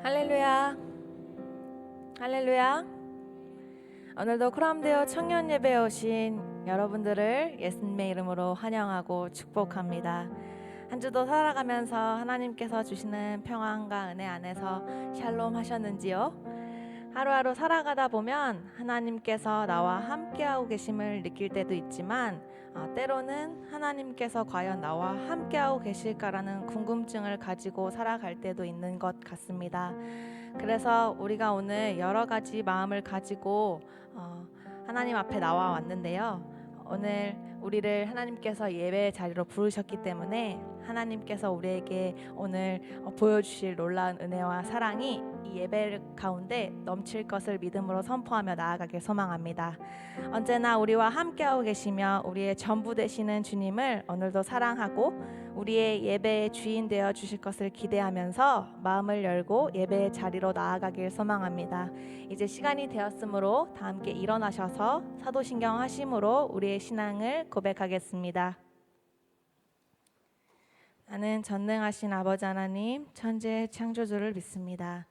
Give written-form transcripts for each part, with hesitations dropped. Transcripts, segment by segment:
할렐루야, 할렐루야. 오늘도 크람데오 청년 예배에 오신 여러분들을 예수님의 이름으로 환영하고 축복합니다. 한 주도 살아가면서 하나님께서 주시는 평안과 은혜 안에서 샬롬 하셨는지요? 하루하루 살아가다 보면 하나님께서 나와 함께하고 계심을 느낄 때도 있지만 때로는 하나님께서 과연 나와 함께하고 계실까라는 궁금증을 가지고 살아갈 때도 있는 것 같습니다. 그래서 우리가 오늘 여러 가지 마음을 가지고 하나님 앞에 나와 왔는데요. 오늘 우리를 하나님께서 예배 자리로 부르셨기 때문에 하나님께서 우리에게 오늘 보여주실 놀라운 은혜와 사랑이 이 예배 가운데 넘칠 것을 믿음으로 선포하며 나아가길 소망합니다. 언제나 우리와 함께하고 계시며 우리의 전부 되시는 주님을 오늘도 사랑하고 우리의 예배의 주인 되어 주실 것을 기대하면서 마음을 열고 예배의 자리로 나아가길 소망합니다. 이제 시간이 되었으므로 다 함께 일어나셔서 사도신경 하심으로 우리의 신앙을 고백하겠습니다. 나는 전능하신 아버지 하나님 천지의 창조주를 믿습니다.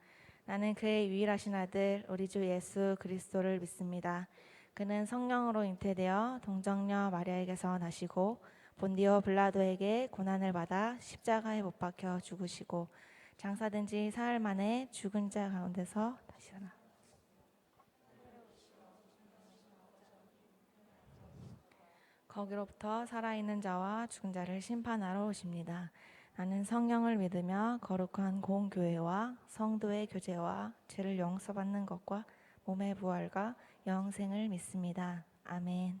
나는 그의 유일하신 아들 우리 주 예수 그리스도를 믿습니다. 그는 성령으로 잉태되어 동정녀 마리아에게서 나시고 본디오 빌라도에게 고난을 받아 십자가에 못 박혀 죽으시고 장사된 지 사흘 만에 죽은 자 가운데서 다시 일어나 거기로부터 살아있는 자와 죽은 자를 심판하러 오십니다. 나는 성령을 믿으며 거룩한 공교회와 성도의 교제와 죄를 용서받는 것과 몸의 부활과 영생을 믿습니다. 아멘.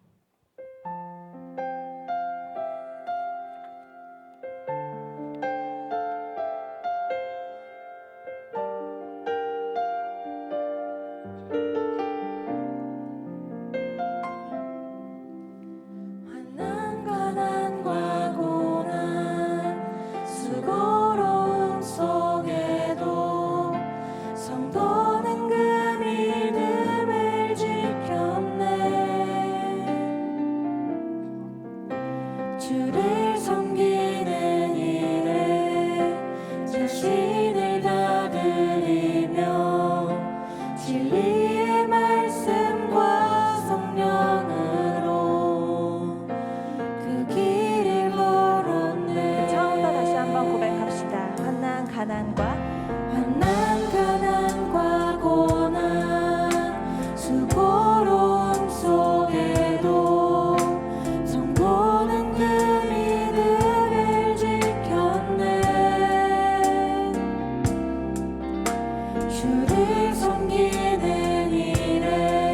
주를 섬기는 일에 자신을 다 드리며 진리의 말씀과 성령으로 그 길을 걸었네. 처음부터 다시 한번 고백합시다. 환난 가난과 고난 수고로움 속에도 성도는 그 믿음을 지켰네. 주를 섬기는 일에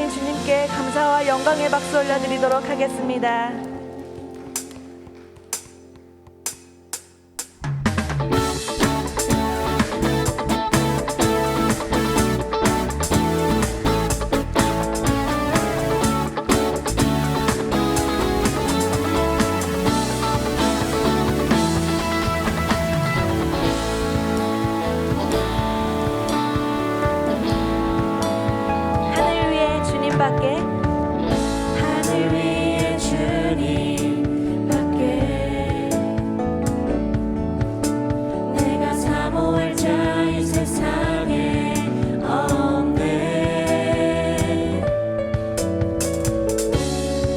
하나님 주님께 감사와 영광의 박수 올려드리도록 하겠습니다. 하늘 위에 주님밖에 하늘 위에 주님밖에 내가 사모할 자 이 세상에 없네.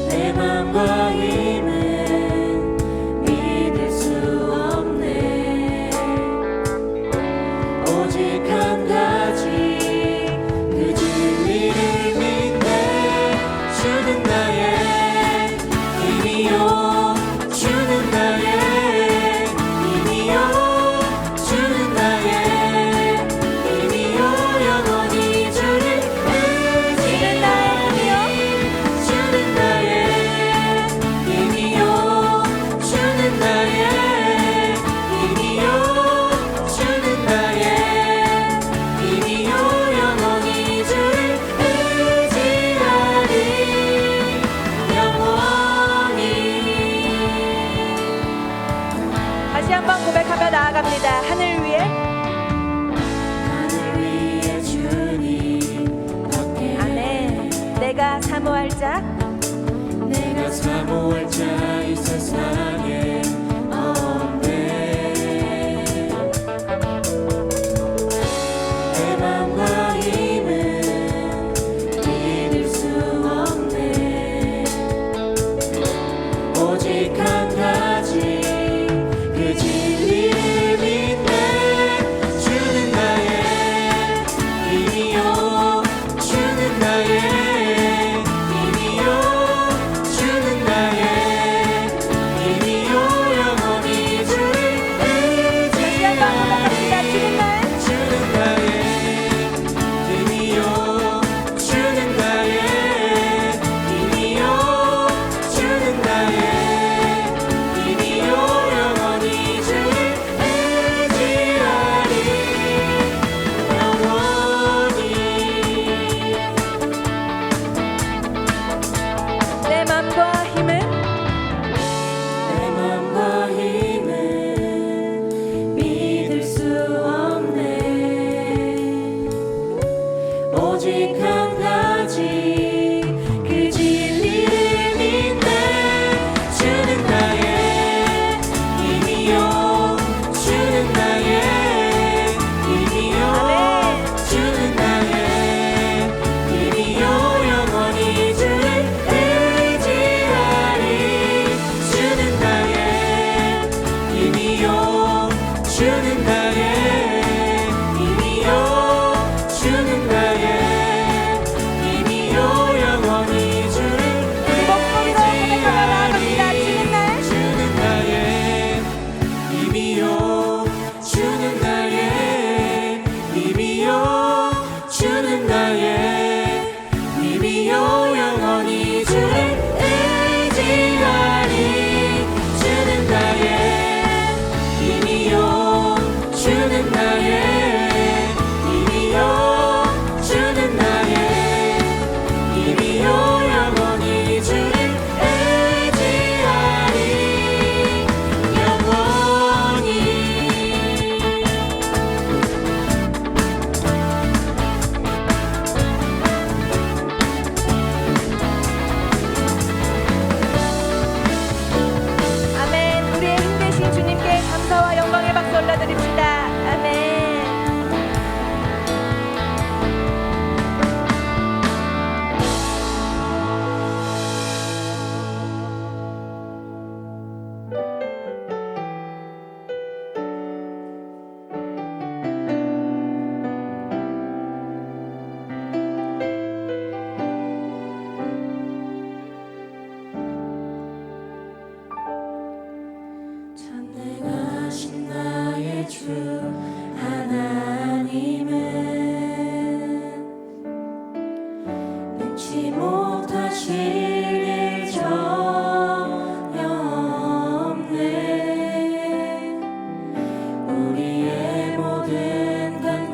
내 맘과 힘은 믿을 수 없네. 오직 한 가지 그 진리를 믿네. 주는 나의 힘이요, 주는 나의 힘이요, 주는 나의 힘이요, 영원히 주를 의지하리. 주는 나의 힘이요, 주는 나의 힘이요, 주는 나의 힘이요, 영원히 주를 의지하리. 영원히. 다시 한번 고백하며 나아갑니다. 하늘 위에 하늘 위에 주님밖에 아멘. 내가 사모할 자 내가 사모할 자 이 세상에 없네. 내 맘과 힘은 믿을 수 없네. 오직 한 가지 그 진리를 믿네. 주는 나의 힘이요, 주는 나의 힘이요, 주는 나의 힘이요, 영원히 주를 다시 한번 의지하리. 고백합니다. 주는 날 주는 나의 힘이요, 주는 나의 힘이요, 주는 나의 힘이요, 영원히 주를 의지하리. 영원히. 내 맘과 힘을 내 맘과 힘은 믿을 수 없네. 오직 한 가지 그 진리를 믿네. 주는 나의 힘이요, 주는 나의 힘이요, 아멘. 주는 나의 힘이요, 영원히 주를 의지하리. 주는 나의 힘이요, 주는 나의 힘이요, 주는 나의 힘이요, 영원히 주를 목소리로 고백하며 나아갑니다. 주는 날 주는 나의 힘이요, 주는 나의 힘이요, 주는 나의 힘이요, 영원히 주를 의지하리. 주는 나의 힘이요,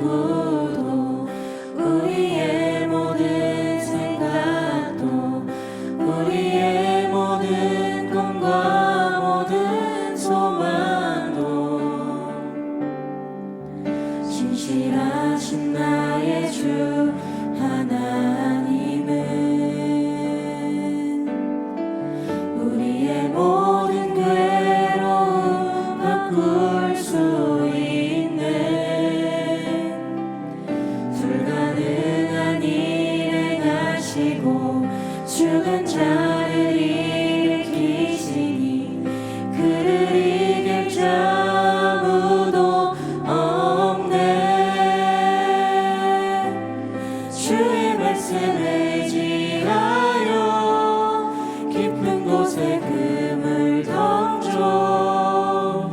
간구도 우리의 모든 생각도 우리의 모든 꿈과 모든 소망도 신실하신 나의 주 하나님은 우리의 모든 괴로움 바꿀 수 있네. 불가능한 일 행하시고 죽은 자를 일으키시니 그를 이길 자 아무도 없네. 주의 말씀을 의지하여 깊은 곳에 금을 던져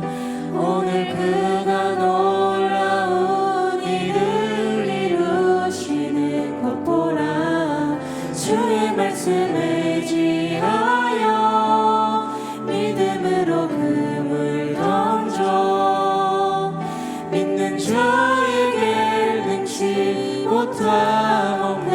오늘 그가 놀라운 일을 이루시는 것 보라. 주의 말씀을 의지하여 믿음으로 금을 던져 믿는 자에게 능치 못함 없네.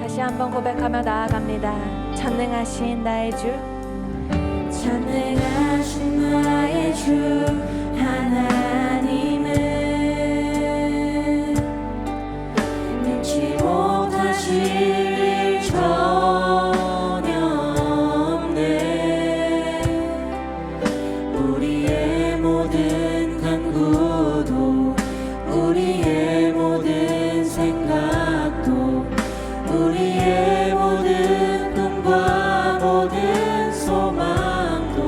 다시 한번 고백하며 나아갑니다. 전능하신 나의 주, 전능하신 나의 주 하나님은 능치 못하실 일 전혀 없네. 우리의 모든 간구도 우리의 모든 생각도 우리의 모든 꿈과 모든 소망도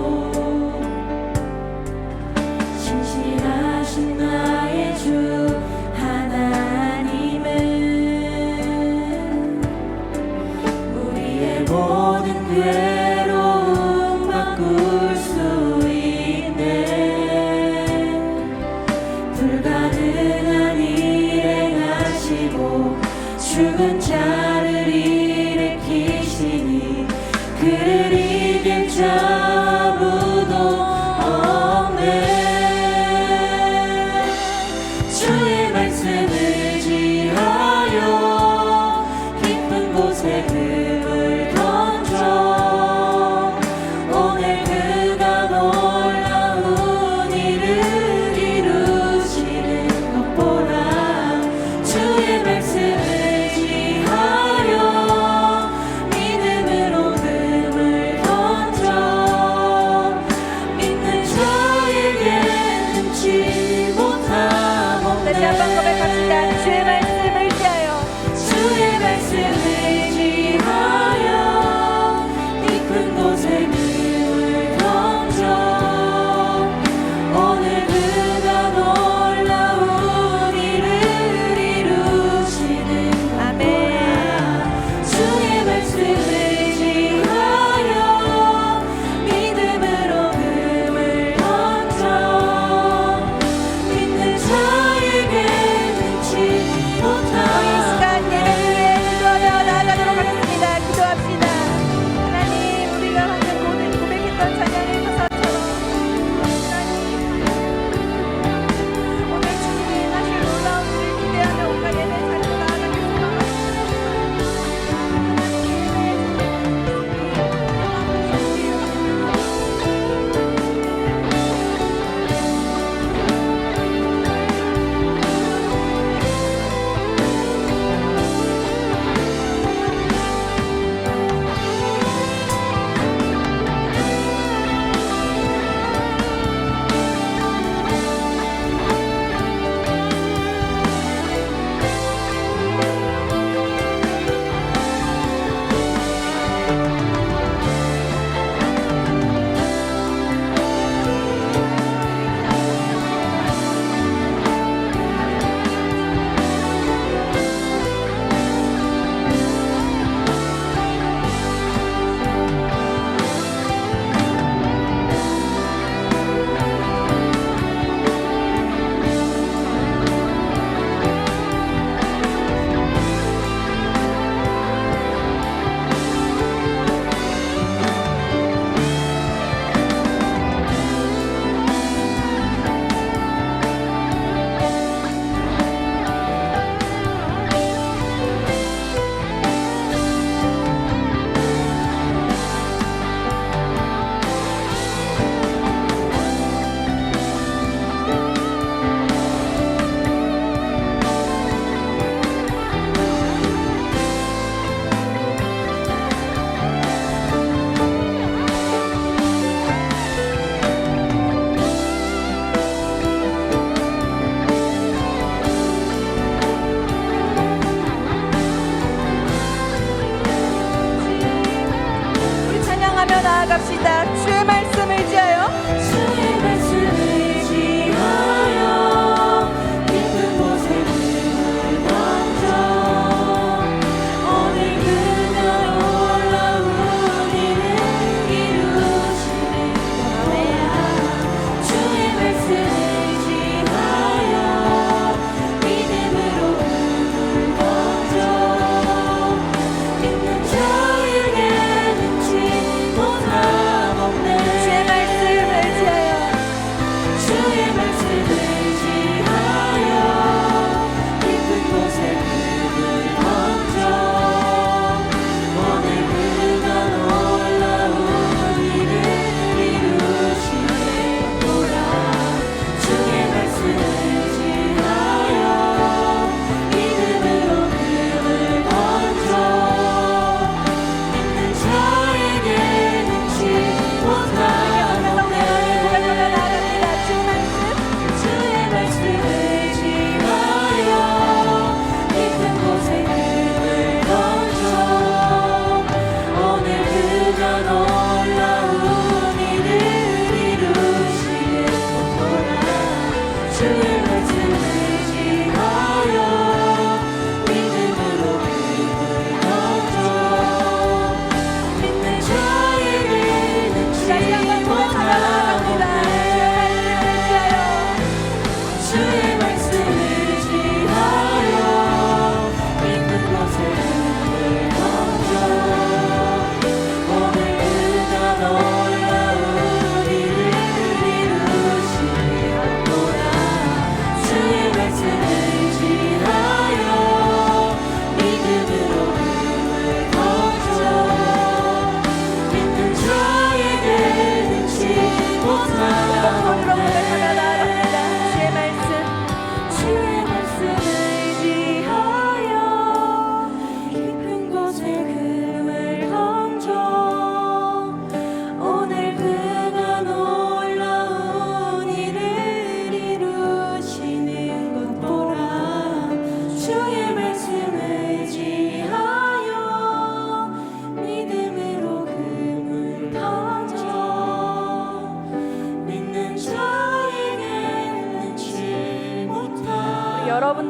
신실하신 나의 주 하나님은 우리의 모든 괴로움 바꿀 수 있네. 불가능한 일 행하시고 죽은 자를 일으키시니 그를 이길 자 아무도 없네. 주의 말씀을 의지하여 깊은 곳에 금을 던져 오늘 그가 놀라운 일을 이루시는 것 보라. 주의 말씀을 의지하여 믿음으로 금을 던져 믿는 자에게 능치 못함 없네. 다시 한번 고백합시다. 주의 말씀을 의지하여 주의 말씀을 의지하여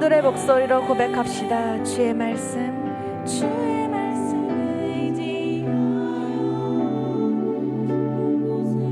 한글의 목소리로 고백합시다. 주의 말씀, 주의 말씀 의지하여 곳에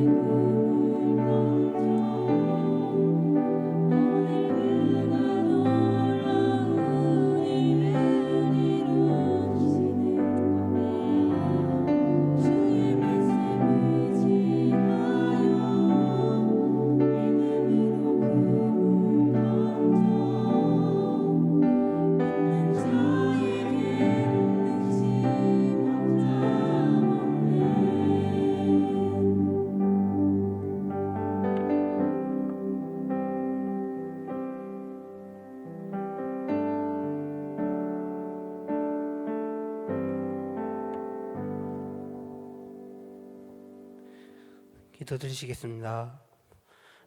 기도드리시겠습니다.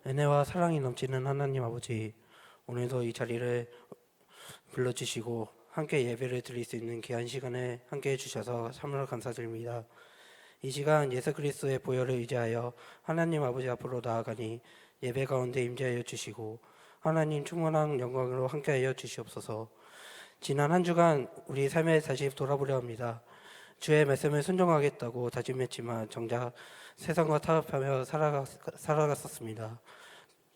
은혜와 사랑이 넘치는 하나님 아버지, 오늘도 이 자리를 불러주시고 함께 예배를 드릴 수 있는 귀한 시간에 함께 해주셔서 참으로 감사드립니다. 이 시간 예수 그리스도의 보혈을 의지하여 하나님 아버지 앞으로 나아가니 예배 가운데 임재하여 주시고 하나님 충만한 영광으로 함께하여 주시옵소서. 지난 한 주간 우리 삶에 다시 돌아보려 합니다. 주의 말씀을 순종하겠다고 다짐했지만 정작 세상과 타협하며 살아갔었습니다.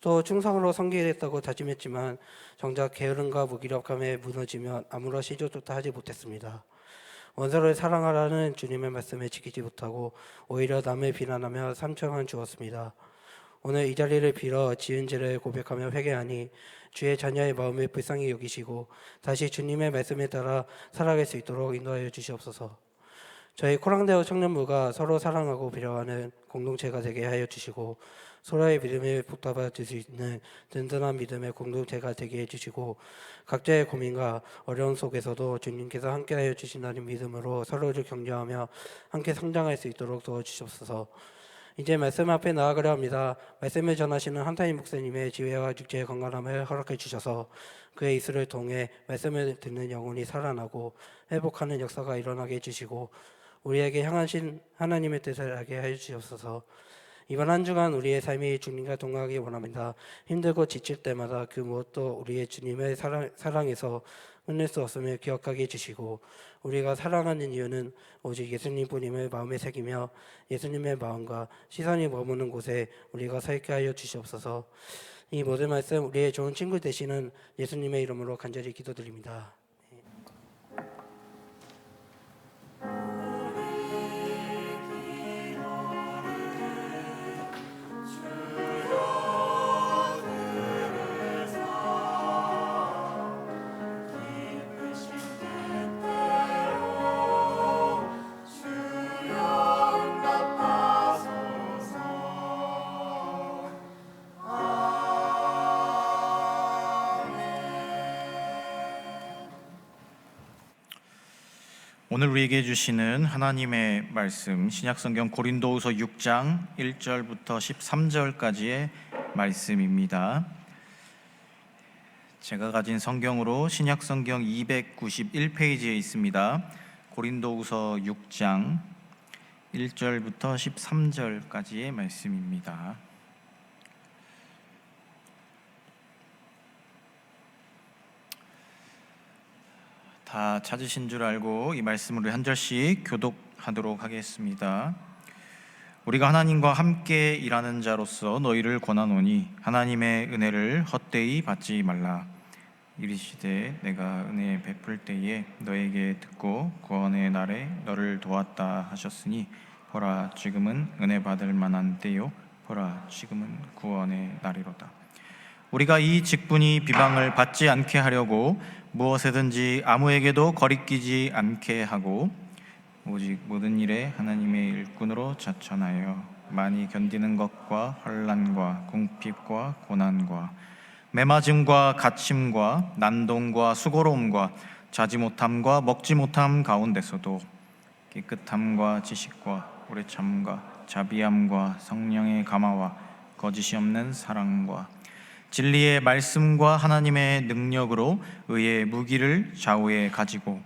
또 충성으로 섬기겠다고 다짐했지만 정작 게으름과 무기력함에 무너지며 아무런 시조조차 하지 못했습니다. 원수를 사랑하라는 주님의 말씀을 지키지 못하고 오히려 남을 비난하며 상처만 주었습니다. 오늘 이 자리를 빌어 지은 죄를 고백하며 회개하니 주의 자녀의 마음을 불쌍히 여기시고 다시 주님의 말씀에 따라 살아갈 수 있도록 인도하여 주시옵소서. 저희 코랑대우 청년부가 서로 사랑하고 배려하는 공동체가 되게 하여 주시고 서로의 믿음을 붙잡아 줄 수 있는 든든한 믿음의 공동체가 되게 해주시고 각자의 고민과 어려움 속에서도 주님께서 함께하여 주신다는 믿음으로 서로를 격려하며 함께 성장할 수 있도록 도와주시옵소서. 이제 말씀 앞에 나아가려 합니다. 말씀을 전하시는 한타임 목사님의 지혜와 육체의 건강함을 허락해 주셔서 그의 입술을 통해 말씀을 듣는 영혼이 살아나고 회복하는 역사가 일어나게 해주시고 우리에게 향하신 하나님의 뜻을 알게 하여 주시옵소서. 이번 한 주간 우리의 삶이 주님과 동행하기 원합니다. 힘들고 지칠 때마다 그 무엇도 우리의 주님의 사랑에서 끝낼 수 없음을 기억하게 해주시고 우리가 사랑하는 이유는 오직 예수님뿐임을 마음에 새기며 예수님의 마음과 시선이 머무는 곳에 우리가 서 있게 하여 주시옵소서. 이 모든 말씀 우리의 좋은 친구 되시는 예수님의 이름으로 간절히 기도드립니다. 오늘 우리에게 주시는 하나님의 말씀 신약성경 고린도후서 6장 1절부터 13절까지의 말씀입니다. 제가 가진 성경으로 신약성경 291페이지에 있습니다. 고린도후서 6장 1절부터 13절까지의 말씀입니다. 다 찾으신 줄 알고 이 말씀을 한 절씩 교독하도록 하겠습니다. 우리가 하나님과 함께 일하는 자로서 너희를 권하노니 하나님의 은혜를 헛되이 받지 말라. 이르시되 내가 은혜 베풀 때에 너에게 듣고 구원의 날에 너를 도왔다 하셨으니 보라 지금은 은혜 받을 만한 때요 보라 지금은 구원의 날이로다. 우리가 이 직분이 비방을 받지 않게 하려고 무엇에든지 아무에게도 거리끼지 않게 하고 오직 모든 일에 하나님의 일꾼으로 자천하여 많이 견디는 것과 환난과 궁핍과 고난과 매맞음과 갇힘과 난동과 수고로움과 자지 못함과 먹지 못함 가운데서도 깨끗함과 지식과 오래 참과 자비함과 성령의 감화와 거짓이 없는 사랑과 진리의 말씀과 하나님의 능력으로 의의 무기를 좌우에 가지고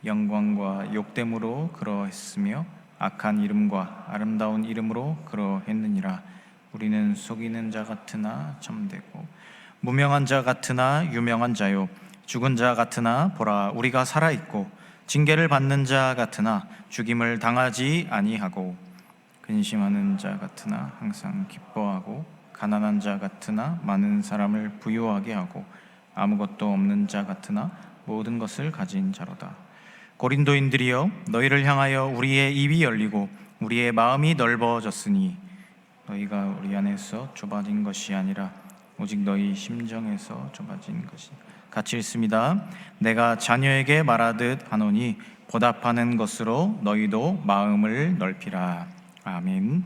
영광과 욕됨으로 그러했으며 악한 이름과 아름다운 이름으로 그러했느니라. 우리는 속이는 자 같으나 참되고 무명한 자 같으나 유명한 자요 죽은 자 같으나 보라 우리가 살아 있고 징계를 받는 자 같으나 죽임을 당하지 아니하고 근심하는 자 같으나 항상 기뻐하고 가난한 자 같으나 많은 사람을 부유하게 하고 아무것도 없는 자 같으나 모든 것을 가진 자로다. 고린도인들이여 너희를 향하여 우리의 입이 열리고 우리의 마음이 넓어졌으니 너희가 우리 안에서 좁아진 것이 아니라 오직 너희 심정에서 좁아진 것이 같이 있습니다. 내가 자녀에게 말하듯 하노니 보답하는 것으로 너희도 마음을 넓히라. 아멘.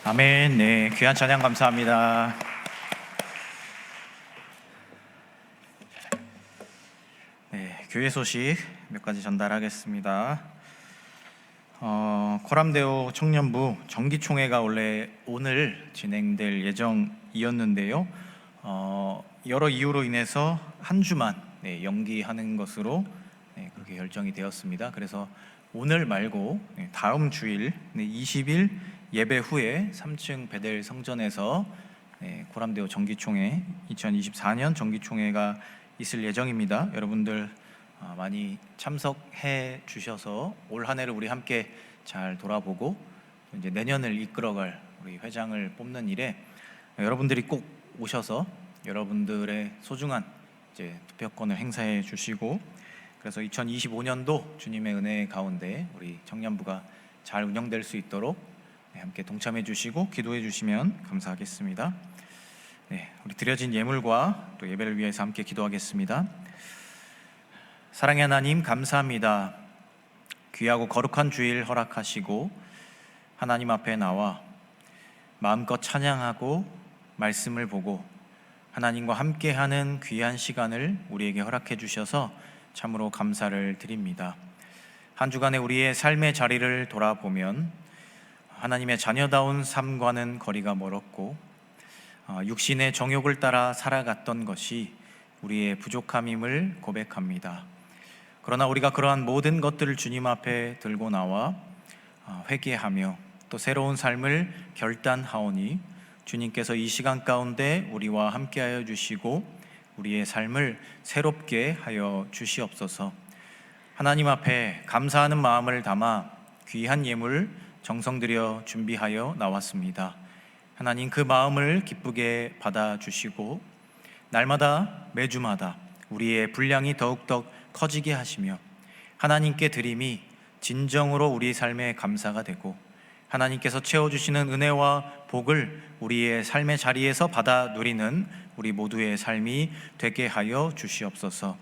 아멘. 네, 귀한 찬양 감사합니다. 네, 교회 소식 몇 가지 전달하겠습니다. 코람데오 청년부 정기총회가 원래 오늘 진행될 예정이었는데요. 여러 이유로 인해서 한 주만 연기하는 것으로 그렇게 결정이 되었습니다. 그래서 오늘 말고 다음 주일 20일 예배 후에 3층 베델 성전에서 코람데오 정기총회 2024년 정기총회가 있을 예정입니다. 여러분들 많이 참석해 주셔서 올 한 해를 우리 함께 잘 돌아보고 이제 내년을 이끌어갈 우리 회장을 뽑는 일에 여러분들이 꼭 오셔서 여러분들의 소중한 이제 투표권을 행사해 주시고, 그래서 2025년도 주님의 은혜 가운데 우리 청년부가 잘 운영될 수 있도록 함께 동참해 주시고 기도해 주시면 감사하겠습니다. 네, 우리 드려진 예물과 또 예배를 위해서 함께 기도하겠습니다. 사랑의 하나님, 감사합니다. 귀하고 거룩한 주일 허락하시고 하나님 앞에 나와 마음껏 찬양하고 말씀을 보고 하나님과 함께하는 귀한 시간을 우리에게 허락해 주셔서 참으로 감사를 드립니다. 한 주간의 우리의 삶의 자리를 돌아보면 하나님의 자녀다운 삶과는 거리가 멀었고 육신의 정욕을 따라 살아갔던 것이 우리의 부족함임을 고백합니다. 그러나 우리가 그러한 모든 것들을 주님 앞에 들고 나와 회개하며 또 새로운 삶을 결단하오니 주님께서 이 시간 가운데 우리와 함께하여 주시고 우리의 삶을 새롭게 하여 주시옵소서. 하나님 앞에 감사하는 마음을 담아 귀한 예물 정성 들여 준비하여 나왔습니다. 하나님, 그 마음을 기쁘게 받아주시고 날마다 매주마다 우리의 분량이 더욱더 커지게 하시며 하나님께 드림이 진정으로 우리 삶의 감사가 되고 하나님께서 채워주시는 은혜와 복을 우리의 삶의 자리에서 받아 누리는 우리 모두의 삶이 되게 하여 주시옵소서.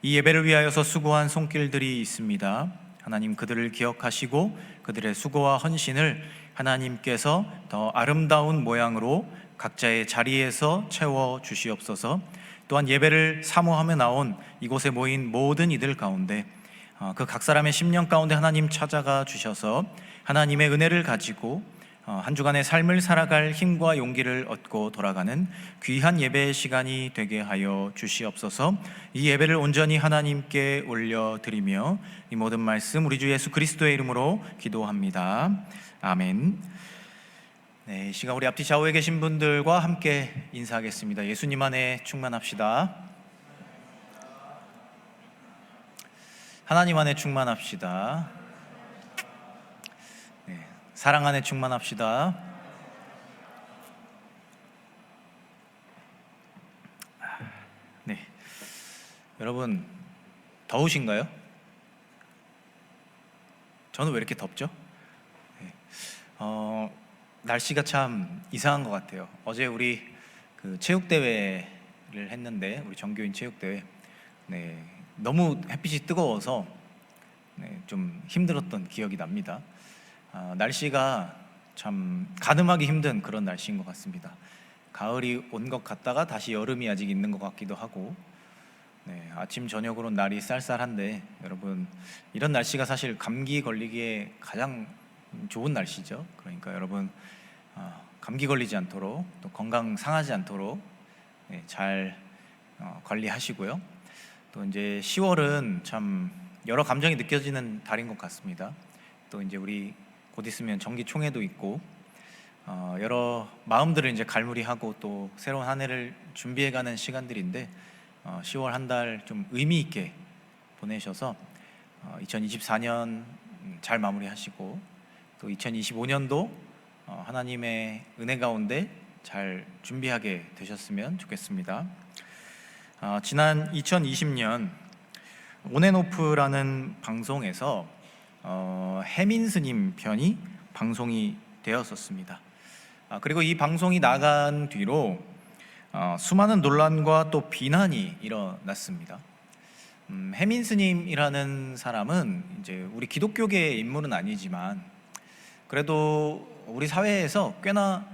이 예배를 위하여서 수고한 손길들이 있습니다. 하나님, 그들을 기억하시고 그들의 수고와 헌신을 하나님께서 더 아름다운 모양으로 각자의 자리에서 채워 주시옵소서. 또한 예배를 사모하며 나온 이곳에 모인 모든 이들 가운데 그 각 사람의 심령 가운데 하나님 찾아가 주셔서 하나님의 은혜를 가지고 한 주간의 삶을 살아갈 힘과 용기를 얻고 돌아가는 귀한 예배의 시간이 되게 하여 주시옵소서. 이 예배를 온전히 하나님께 올려드리며 이 모든 말씀 우리 주 예수 그리스도의 이름으로 기도합니다. 아멘. 네, 이 시간 우리 앞뒤 좌우에 계신 분들과 함께 인사하겠습니다. 예수님 안에 충만합시다. 하나님 안에 충만합시다. 네, 사랑 안에 충만합시다. 네, 여러분 더우신가요? 저는 왜 이렇게 덥죠? 네, 날씨가 참 이상한 것 같아요. 어제 우리 그 체육대회를 했는데, 우리 정교인 체육대회, 네, 너무 햇빛이 뜨거워서 좀 힘들었던 기억이 납니다. 날씨가 참 가늠하기 힘든 그런 날씨인 것 같습니다. 가을이 온 것 같다가 다시 여름이 아직 있는 것 같기도 하고, 아침 저녁으로는 날이 쌀쌀한데, 여러분 이런 날씨가 사실 감기 걸리기에 가장 좋은 날씨죠. 그러니까 여러분 감기 걸리지 않도록, 또 건강 상하지 않도록 잘 관리하시고요. 또 이제 10월은 참 여러 감정이 느껴지는 달인 것 같습니다. 또 이제 우리 곧 있으면 정기총회도 있고 여러 마음들을 이제 갈무리하고 또 새로운 한 해를 준비해가는 시간들인데 10월 한 달 좀 의미 있게 보내셔서 2024년 잘 마무리하시고 또 2025년도 하나님의 은혜 가운데 잘 준비하게 되셨으면 좋겠습니다. 지난 2020년 온앤오프라는 방송에서 해민 스님 편이 방송이 되었었습니다. 그리고 이 방송이 나간 뒤로 수많은 논란과 또 비난이 일어났습니다. 해민 스님이라는 사람은 이제 우리 기독교계의 인물은 아니지만 그래도 우리 사회에서 꽤나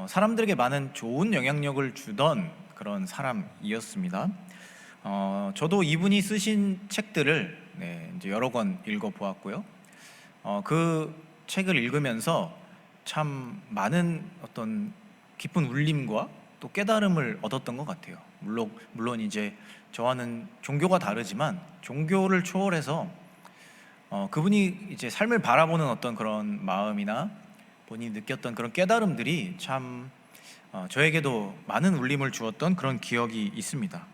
사람들에게 많은 좋은 영향력을 주던 그런 사람이었습니다. 저도 이분이 쓰신 책들을 이제 여러 권 읽어보았고요. 그 책을 읽으면서 참 많은 어떤 깊은 울림과 또 깨달음을 얻었던 것 같아요. 물론 이제 저와는 종교가 다르지만 종교를 초월해서 그분이 이제 삶을 바라보는 어떤 그런 마음이나 본인이 느꼈던 그런 깨달음들이 참 저에게도 많은 울림을 주었던 그런 기억이 있습니다.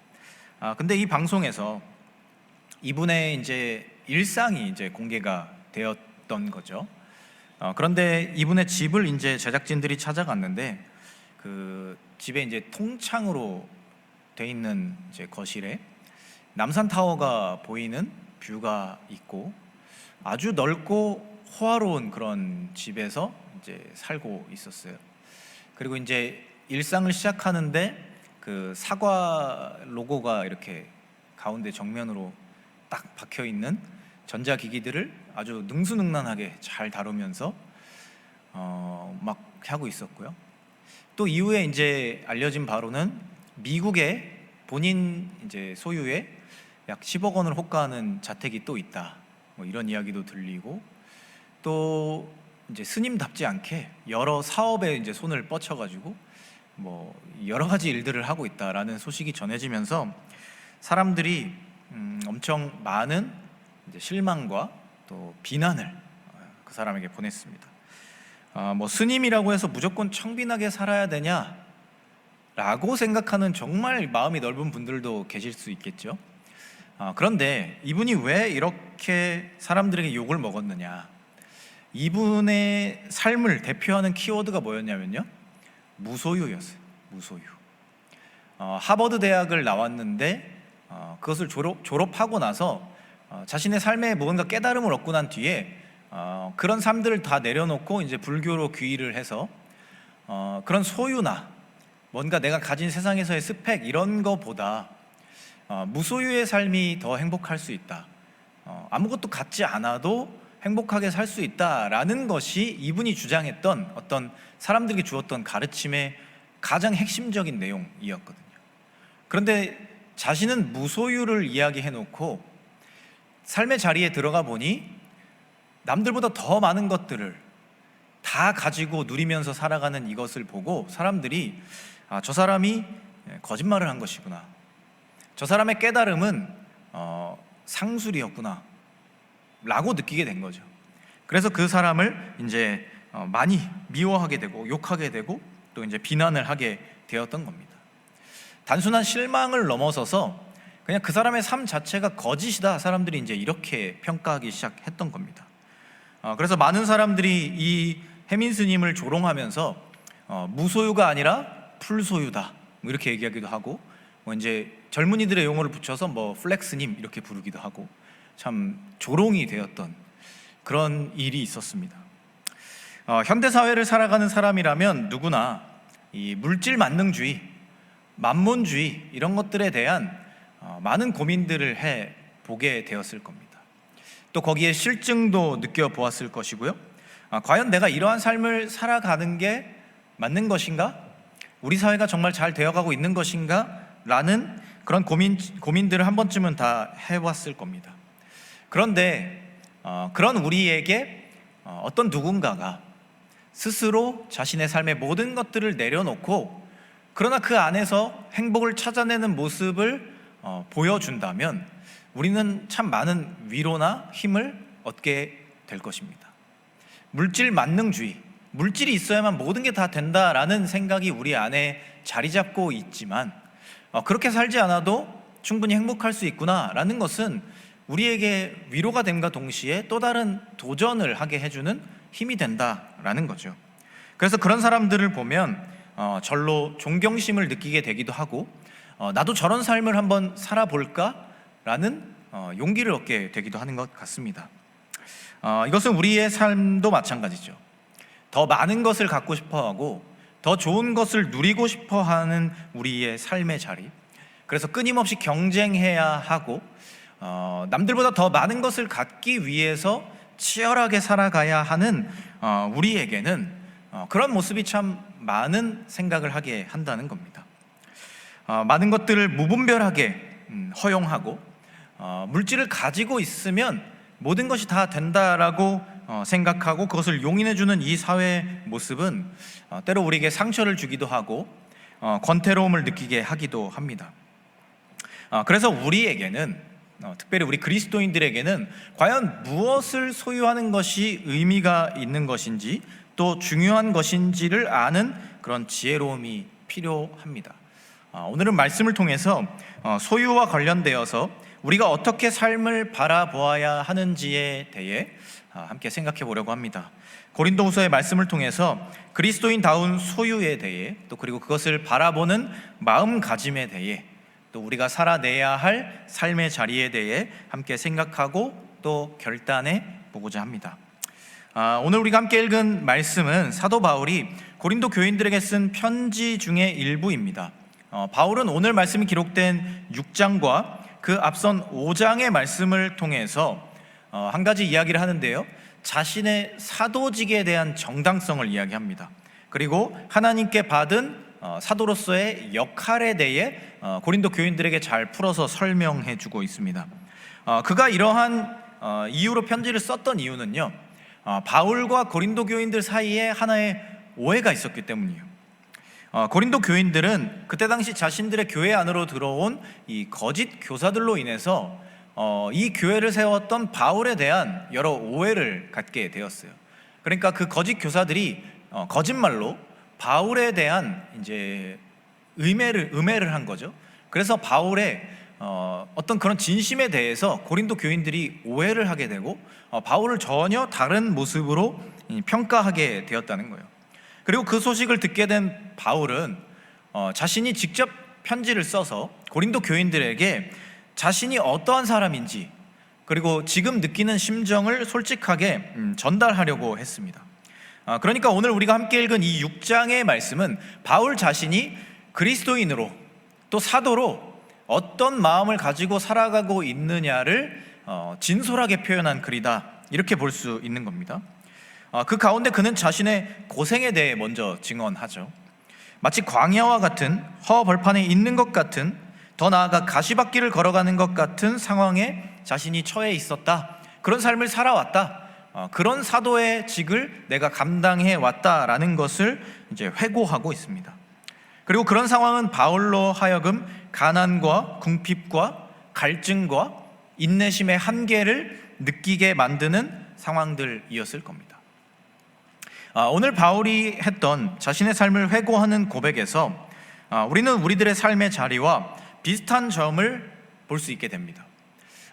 근데 이 방송에서 이분의 이제 일상이 이제 공개가 되었던 거죠. 그런데 이분의 집을 이제 제작진들이 찾아갔는데 그 집에 이제 통창으로 돼 있는 이제 거실에 남산타워가 보이는 뷰가 있고 아주 넓고 호화로운 그런 집에서 이제 살고 있었어요. 그리고 이제 일상을 시작하는데 그 사과 로고가 이렇게 가운데 정면으로 딱 박혀 있는 전자기기들을 아주 능수능란하게 잘 다루면서 막 하고 있었고요. 또 이후에 이제 알려진 바로는 미국에 본인 이제 소유의 약 10억 원을 호가하는 자택이 또 있다. 뭐 이런 이야기도 들리고 또 이제 스님답지 않게 여러 사업에 이제 손을 뻗쳐가지고 뭐 여러 가지 일들을 하고 있다라는 소식이 전해지면서 사람들이 엄청 많은 이제 실망과 또 비난을 그 사람에게 보냈습니다. 뭐 스님이라고 해서 무조건 청빈하게 살아야 되냐라고 생각하는 정말 마음이 넓은 분들도 계실 수 있겠죠. 그런데 이분이 왜 이렇게 사람들에게 욕을 먹었느냐? 이분의 삶을 대표하는 키워드가 뭐였냐면요, 무소유였어요. 무소유. 하버드 대학을 나왔는데 그것을 졸업하고 나서 자신의 삶에 뭔가 깨달음을 얻고 난 뒤에 그런 삶들을 다 내려놓고 이제 불교로 귀의를 해서 그런 소유나 뭔가 내가 가진 세상에서의 스펙 이런 거보다 무소유의 삶이 더 행복할 수 있다. 아무것도 갖지 않아도 행복하게 살 수 있다라는 것이 이분이 주장했던 어떤 사람들에게 주었던 가르침의 가장 핵심적인 내용이었거든요. 그런데 자신은 무소유를 이야기해놓고 삶의 자리에 들어가 보니 남들보다 더 많은 것들을 다 가지고 누리면서 살아가는 이것을 보고 사람들이 저 사람이 거짓말을 한 것이구나, 저 사람의 깨달음은 상술이었구나 라고 느끼게 된 거죠. 그래서 그 사람을 이제 많이 미워하게 되고 욕하게 되고 또 이제 비난을 하게 되었던 겁니다. 단순한 실망을 넘어서서 그냥 그 사람의 삶 자체가 거짓이다, 사람들이 이제 이렇게 평가하기 시작했던 겁니다. 그래서 많은 사람들이 이 해민 스님을 조롱하면서 무소유가 아니라 풀소유다 뭐 이렇게 얘기하기도 하고, 뭐 이제 젊은이들의 용어를 붙여서 뭐 플렉스님 이렇게 부르기도 하고, 참 조롱이 되었던 그런 일이 있었습니다. 현대 사회를 살아가는 사람이라면 누구나 이 물질 만능주의, 만몬주의 이런 것들에 대한 많은 고민들을 해 보게 되었을 겁니다. 또 거기에 실증도 느껴보았을 것이고요. 과연 내가 이러한 삶을 살아가는 게 맞는 것인가? 우리 사회가 정말 잘 되어가고 있는 것인가? 라는 그런 고민들을 한 번쯤은 다 해왔을 겁니다. 그런데 그런 우리에게 어떤 누군가가 스스로 자신의 삶의 모든 것들을 내려놓고 그러나 그 안에서 행복을 찾아내는 모습을 보여준다면 우리는 참 많은 위로나 힘을 얻게 될 것입니다. 물질 만능주의, 물질이 있어야만 모든 게 다 된다라는 생각이 우리 안에 자리 잡고 있지만 그렇게 살지 않아도 충분히 행복할 수 있구나라는 것은 우리에게 위로가 됨과 동시에 또 다른 도전을 하게 해주는 힘이 된다라는 거죠. 그래서 그런 사람들을 보면 절로 존경심을 느끼게 되기도 하고 나도 저런 삶을 한번 살아볼까라는 용기를 얻게 되기도 하는 것 같습니다. 이것은 우리의 삶도 마찬가지죠. 더 많은 것을 갖고 싶어하고 더 좋은 것을 누리고 싶어하는 우리의 삶의 자리, 그래서 끊임없이 경쟁해야 하고 남들보다 더 많은 것을 갖기 위해서 치열하게 살아가야 하는 우리에게는 그런 모습이 참 많은 생각을 하게 한다는 겁니다. 많은 것들을 무분별하게 허용하고 물질을 가지고 있으면 모든 것이 다 된다라고 생각하고 그것을 용인해주는 이 사회의 모습은 때로 우리에게 상처를 주기도 하고 권태로움을 느끼게 하기도 합니다. 그래서 우리에게는 특별히 우리 그리스도인들에게는 과연 무엇을 소유하는 것이 의미가 있는 것인지 또 중요한 것인지를 아는 그런 지혜로움이 필요합니다. 오늘은 말씀을 통해서 소유와 관련되어서 우리가 어떻게 삶을 바라보아야 하는지에 대해 함께 생각해 보려고 합니다. 고린도후서의 말씀을 통해서 그리스도인다운 소유에 대해 또 그리고 그것을 바라보는 마음가짐에 대해 또 우리가 살아내야 할 삶의 자리에 대해 함께 생각하고 또 결단해 보고자 합니다. 오늘 우리가 함께 읽은 말씀은 사도 바울이 고린도 교인들에게 쓴 편지 중의 일부입니다. 바울은 오늘 말씀이 기록된 6장과 그 앞선 5장의 말씀을 통해서 한 가지 이야기를 하는데요, 자신의 사도직에 대한 정당성을 이야기합니다. 그리고 하나님께 받은 사도로서의 역할에 대해 고린도 교인들에게 잘 풀어서 설명해 주고 있습니다. 그가 이러한 이유로 편지를 썼던 이유는요, 바울과 고린도 교인들 사이에 하나의 오해가 있었기 때문이에요. 고린도 교인들은 그때 당시 자신들의 교회 안으로 들어온 이 거짓 교사들로 인해서 이 교회를 세웠던 바울에 대한 여러 오해를 갖게 되었어요. 그러니까 그 거짓 교사들이 거짓말로 바울에 대한 이제 음해를 한 거죠. 그래서 바울의 어떤 그런 진심에 대해서 고린도 교인들이 오해를 하게 되고 바울을 전혀 다른 모습으로 평가하게 되었다는 거예요. 그리고 그 소식을 듣게 된 바울은 자신이 직접 편지를 써서 고린도 교인들에게 자신이 어떠한 사람인지 그리고 지금 느끼는 심정을 솔직하게 전달하려고 했습니다. 그러니까 오늘 우리가 함께 읽은 이 6장의 말씀은 바울 자신이 그리스도인으로 또 사도로 어떤 마음을 가지고 살아가고 있느냐를 진솔하게 표현한 글이다, 이렇게 볼 수 있는 겁니다. 그 가운데 그는 자신의 고생에 대해 먼저 증언하죠. 마치 광야와 같은 허벌판에 있는 것 같은, 더 나아가 가시밭길을 걸어가는 것 같은 상황에 자신이 처해 있었다, 그런 삶을 살아왔다, 그런 사도의 직을 내가 감당해 왔다라는 것을 이제 회고하고 있습니다. 그리고 그런 상황은 바울로 하여금 가난과 궁핍과 갈증과 인내심의 한계를 느끼게 만드는 상황들이었을 겁니다. 오늘 바울이 했던 자신의 삶을 회고하는 고백에서 우리는 우리들의 삶의 자리와 비슷한 점을 볼 수 있게 됩니다.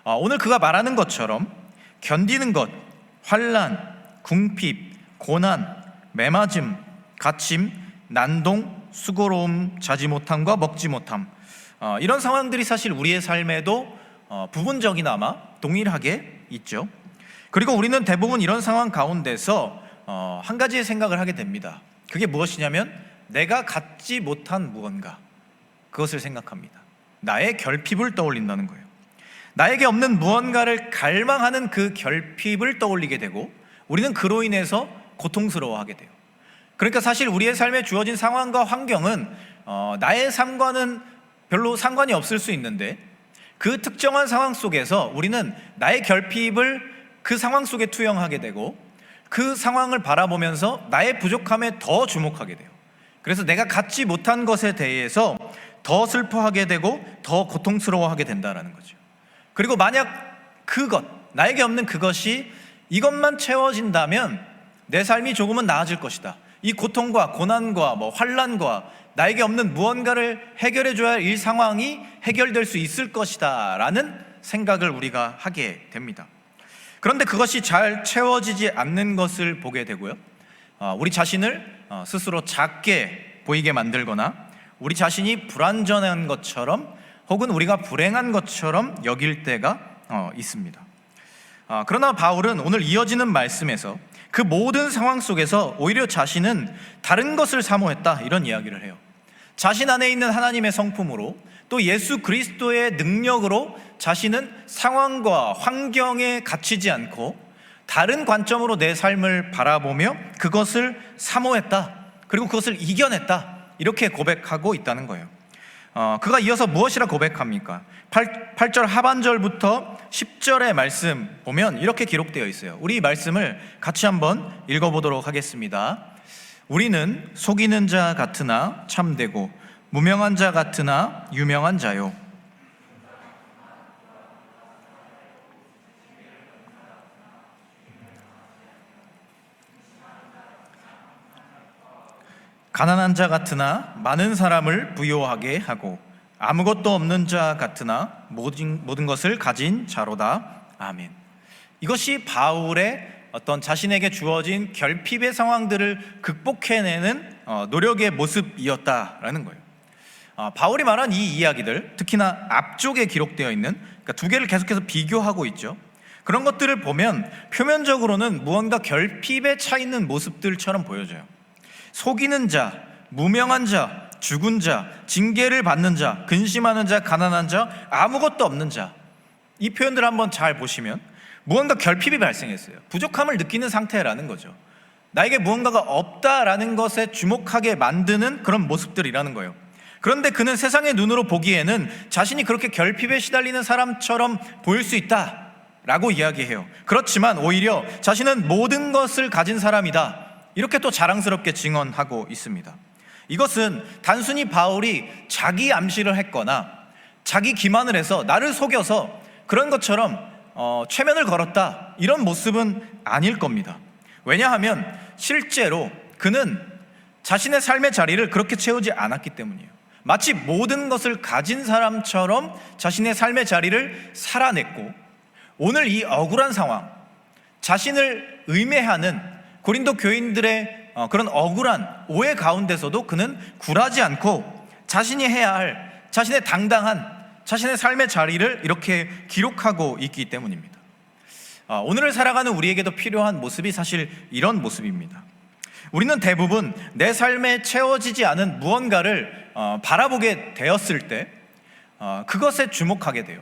오늘 그가 말하는 것처럼 견디는 것, 환난, 궁핍, 고난, 매맞음, 갇힘, 난동, 수고로움, 자지 못함과 먹지 못함, 이런 상황들이 사실 우리의 삶에도 부분적이나마 동일하게 있죠. 그리고 우리는 대부분 이런 상황 가운데서 한 가지의 생각을 하게 됩니다. 그게 무엇이냐면 내가 갖지 못한 무언가, 그것을 생각합니다. 나의 결핍을 떠올린다는 거예요. 나에게 없는 무언가를 갈망하는 그 결핍을 떠올리게 되고 우리는 그로 인해서 고통스러워하게 돼요. 그러니까 사실 우리의 삶에 주어진 상황과 환경은 나의 삶과는 별로 상관이 없을 수 있는데, 그 특정한 상황 속에서 우리는 나의 결핍을 그 상황 속에 투영하게 되고 그 상황을 바라보면서 나의 부족함에 더 주목하게 돼요. 그래서 내가 갖지 못한 것에 대해서 더 슬퍼하게 되고 더 고통스러워하게 된다는 거죠. 그리고 만약 그것, 나에게 없는 그것이 이것만 채워진다면 내 삶이 조금은 나아질 것이다, 이 고통과 고난과 환난과 나에게 없는 무언가를 해결해 줘야 할 이 상황이 해결될 수 있을 것이다 라는 생각을 우리가 하게 됩니다. 그런데 그것이 잘 채워지지 않는 것을 보게 되고요, 우리 자신을 스스로 작게 보이게 만들거나 우리 자신이 불완전한 것처럼 혹은 우리가 불행한 것처럼 여길 때가 있습니다. 그러나 바울은 오늘 이어지는 말씀에서 그 모든 상황 속에서 오히려 자신은 다른 것을 사모했다, 이런 이야기를 해요. 자신 안에 있는 하나님의 성품으로 또 예수 그리스도의 능력으로 자신은 상황과 환경에 갇히지 않고 다른 관점으로 내 삶을 바라보며 그것을 사모했다, 그리고 그것을 이겨냈다, 이렇게 고백하고 있다는 거예요. 그가 이어서 무엇이라 고백합니까? 8절 하반절부터 10절의 말씀 보면 이렇게 기록되어 있어요. 우리 이 말씀을 같이 한번 읽어보도록 하겠습니다. 우리는 속이는 자 같으나 참되고 무명한 자 같으나 유명한 자요, 가난한 자 같으나 많은 사람을 부요하게 하고 아무것도 없는 자 같으나 모든 것을 가진 자로다. 아멘. 이것이 바울의 어떤 자신에게 주어진 결핍의 상황들을 극복해내는 노력의 모습이었다라는 거예요. 바울이 말한 이 이야기들, 특히나 앞쪽에 기록되어 있는, 그러니까 두 개를 계속해서 비교하고 있죠. 그런 것들을 보면 표면적으로는 무언가 결핍에 차 있는 모습들처럼 보여져요. 속이는 자, 무명한 자, 죽은 자, 징계를 받는 자, 근심하는 자, 가난한 자, 아무것도 없는 자, 이 표현들 한번 잘 보시면 무언가 결핍이 발생했어요. 부족함을 느끼는 상태라는 거죠. 나에게 무언가가 없다라는 것에 주목하게 만드는 그런 모습들이라는 거예요. 그런데 그는 세상의 눈으로 보기에는 자신이 그렇게 결핍에 시달리는 사람처럼 보일 수 있다라고 이야기해요. 그렇지만 오히려 자신은 모든 것을 가진 사람이다, 이렇게 또 자랑스럽게 증언하고 있습니다. 이것은 단순히 바울이 자기 암시를 했거나 자기 기만을 해서 나를 속여서 그런 것처럼 최면을 걸었다, 이런 모습은 아닐 겁니다. 왜냐하면 실제로 그는 자신의 삶의 자리를 그렇게 채우지 않았기 때문이에요. 마치 모든 것을 가진 사람처럼 자신의 삶의 자리를 살아냈고, 오늘 이 억울한 상황, 자신을 의매하는 고린도 교인들의 그런 억울한 오해 가운데서도 그는 굴하지 않고 자신이 해야 할 자신의 당당한 자신의 삶의 자리를 이렇게 기록하고 있기 때문입니다. 오늘을 살아가는 우리에게도 필요한 모습이 사실 이런 모습입니다. 우리는 대부분 내 삶에 채워지지 않은 무언가를 바라보게 되었을 때 그것에 주목하게 돼요.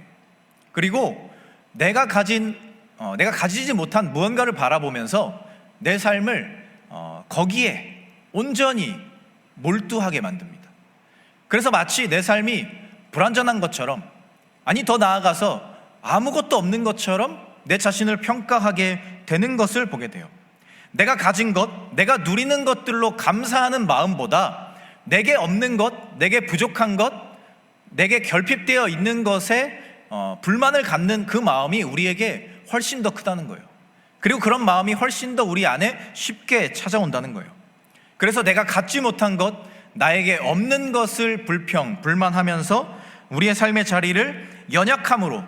그리고 내가 가지지 못한 무언가를 바라보면서 내 삶을 거기에 온전히 몰두하게 만듭니다. 그래서 마치 내 삶이 불완전한 것처럼, 아니 더 나아가서 아무것도 없는 것처럼 내 자신을 평가하게 되는 것을 보게 돼요. 내가 가진 것, 내가 누리는 것들로 감사하는 마음보다 내게 없는 것, 내게 부족한 것, 내게 결핍되어 있는 것에 불만을 갖는 그 마음이 우리에게 훨씬 더 크다는 거예요. 그리고 그런 마음이 훨씬 더 우리 안에 쉽게 찾아온다는 거예요. 그래서 내가 갖지 못한 것, 나에게 없는 것을 불만하면서 우리의 삶의 자리를 연약함으로,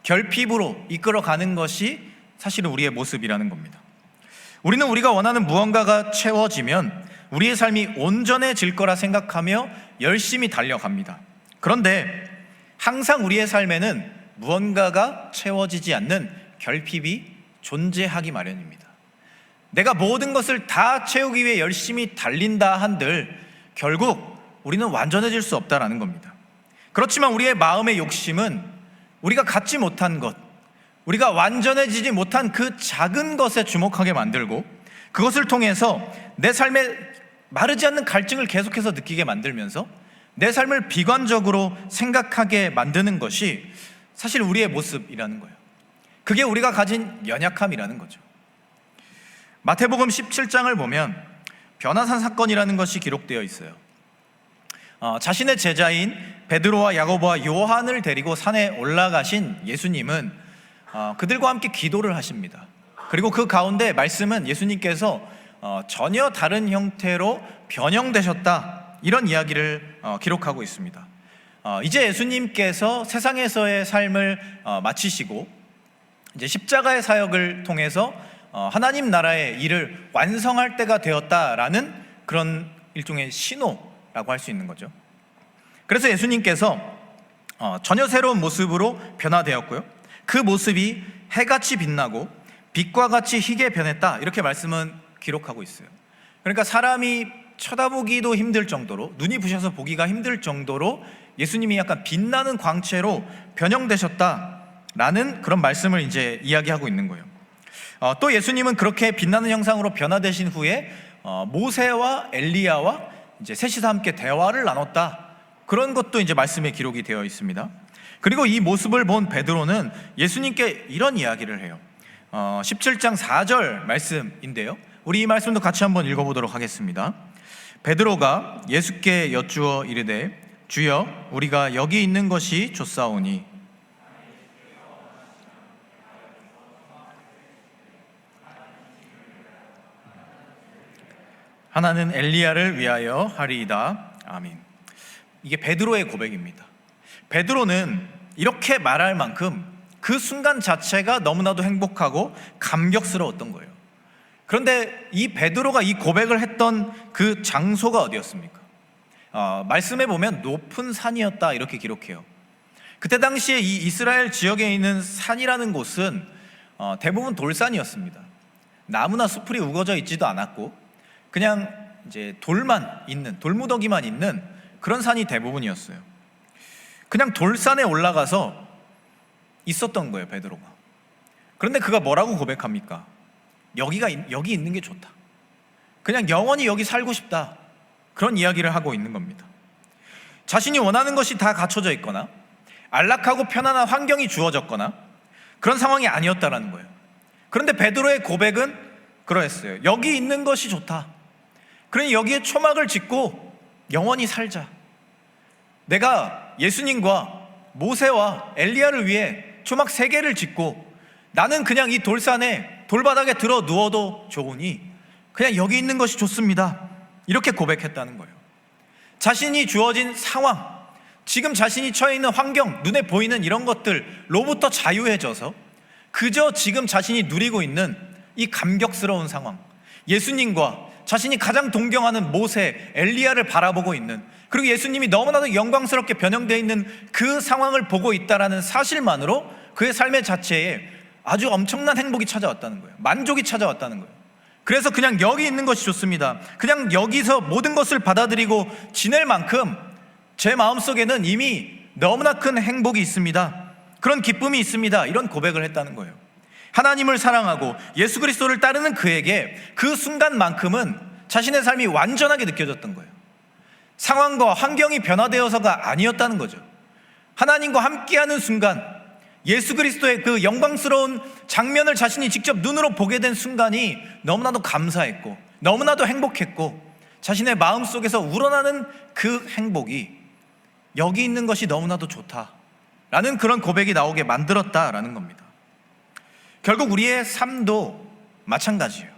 결핍으로 이끌어가는 것이 사실은 우리의 모습이라는 겁니다. 우리는 우리가 원하는 무언가가 채워지면 우리의 삶이 온전해질 거라 생각하며 열심히 달려갑니다. 그런데 항상 우리의 삶에는 무언가가 채워지지 않는 결핍이 존재하기 마련입니다. 내가 모든 것을 다 채우기 위해 열심히 달린다 한들 결국 우리는 완전해질 수 없다라는 겁니다. 그렇지만 우리의 마음의 욕심은 우리가 갖지 못한 것, 우리가 완전해지지 못한 그 작은 것에 주목하게 만들고 그것을 통해서 내 삶에 마르지 않는 갈증을 계속해서 느끼게 만들면서 내 삶을 비관적으로 생각하게 만드는 것이 사실 우리의 모습이라는 거예요. 그게 우리가 가진 연약함이라는 거죠. 마태복음 17장을 보면 변화산 사건이라는 것이 기록되어 있어요. 자신의 제자인 베드로와 야고보와 요한을 데리고 산에 올라가신 예수님은 그들과 함께 기도를 하십니다. 그리고 그 가운데 말씀은 예수님께서 전혀 다른 형태로 변형되셨다, 이런 이야기를 기록하고 있습니다. 이제 예수님께서 세상에서의 삶을 마치시고 이제 십자가의 사역을 통해서 하나님 나라의 일을 완성할 때가 되었다라는 그런 일종의 신호라고 할 수 있는 거죠. 그래서 예수님께서 전혀 새로운 모습으로 변화되었고요, 그 모습이 해같이 빛나고 빛과 같이 희게 변했다, 이렇게 말씀은 기록하고 있어요. 그러니까 사람이 쳐다보기도 힘들 정도로, 눈이 부셔서 보기가 힘들 정도로 예수님이 약간 빛나는 광채로 변형되셨다라는 그런 말씀을 이제 이야기하고 있는 거예요. 또 예수님은 그렇게 빛나는 형상으로 변화되신 후에 모세와 엘리야와 이제 셋이서 함께 대화를 나눴다, 그런 것도 이제 말씀에 기록이 되어 있습니다. 그리고 이 모습을 본 베드로는 예수님께 이런 이야기를 해요. 17장 4절 말씀인데요, 우리 이 말씀도 같이 한번 읽어보도록 하겠습니다. 베드로가 예수께 여쭈어 이르되 주여, 우리가 여기 있는 것이 좋사오니 하나는 엘리야를 위하여 하리이다. 아멘. 이게 베드로의 고백입니다. 베드로는 이렇게 말할 만큼 그 순간 자체가 너무나도 행복하고 감격스러웠던 거예요. 그런데 이 베드로가 이 고백을 했던 그 장소가 어디였습니까? 말씀에 보면 높은 산이었다, 이렇게 기록해요. 그때 당시에 이 이스라엘 지역에 있는 산이라는 곳은 대부분 돌산이었습니다. 나무나 수풀이 우거져 있지도 않았고 그냥 이제 돌만 있는, 돌무더기만 있는 그런 산이 대부분이었어요. 그냥 돌산에 올라가서 있었던 거예요, 베드로가. 그런데 그가 뭐라고 고백합니까? 여기 있는 게 좋다, 그냥 영원히 여기 살고 싶다, 그런 이야기를 하고 있는 겁니다. 자신이 원하는 것이 다 갖춰져 있거나 안락하고 편안한 환경이 주어졌거나 그런 상황이 아니었다라는 거예요. 그런데 베드로의 고백은 그러했어요. 여기 있는 것이 좋다, 그러니 여기에 초막을 짓고 영원히 살자. 내가 예수님과 모세와 엘리야를 위해 초막 3개를 짓고 나는 그냥 이 돌산에 돌바닥에 들어 누워도 좋으니 그냥 여기 있는 것이 좋습니다, 이렇게 고백했다는 거예요. 자신이 주어진 상황, 지금 자신이 처해 있는 환경, 눈에 보이는 이런 것들로부터 자유해져서 그저 지금 자신이 누리고 있는 이 감격스러운 상황, 예수님과 자신이 가장 동경하는 모세, 엘리야를 바라보고 있는, 그리고 예수님이 너무나도 영광스럽게 변형되어 있는 그 상황을 보고 있다라는 사실만으로 그의 삶의 자체에 아주 엄청난 행복이 찾아왔다는 거예요. 만족이 찾아왔다는 거예요. 그래서 그냥 여기 있는 것이 좋습니다. 그냥 여기서 모든 것을 받아들이고 지낼 만큼 제 마음속에는 이미 너무나 큰 행복이 있습니다. 그런 기쁨이 있습니다. 이런 고백을 했다는 거예요. 하나님을 사랑하고 예수 그리스도를 따르는 그에게 그 순간만큼은 자신의 삶이 완전하게 느껴졌던 거예요. 상황과 환경이 변화되어서가 아니었다는 거죠. 하나님과 함께하는 순간, 예수 그리스도의 그 영광스러운 장면을 자신이 직접 눈으로 보게 된 순간이 너무나도 감사했고 너무나도 행복했고 자신의 마음속에서 우러나는 그 행복이 여기 있는 것이 너무나도 좋다라는 그런 고백이 나오게 만들었다라는 겁니다. 결국 우리의 삶도 마찬가지예요.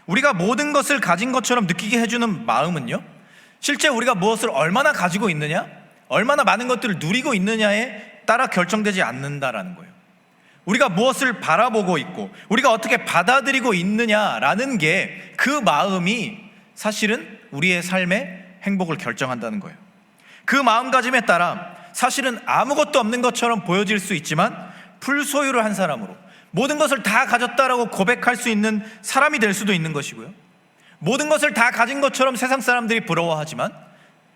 우리가 모든 것을 가진 것처럼 느끼게 해주는 마음은요, 실제 우리가 무엇을 얼마나 가지고 있느냐, 얼마나 많은 것들을 누리고 있느냐에 따라 결정되지 않는다라는 거예요. 우리가 무엇을 바라보고 있고 우리가 어떻게 받아들이고 있느냐라는 게 그 마음이 사실은 우리의 삶의 행복을 결정한다는 거예요. 그 마음가짐에 따라 사실은 아무것도 없는 것처럼 보여질 수 있지만 불소유를 한 사람으로 모든 것을 다 가졌다라고 고백할 수 있는 사람이 될 수도 있는 것이고요, 모든 것을 다 가진 것처럼 세상 사람들이 부러워하지만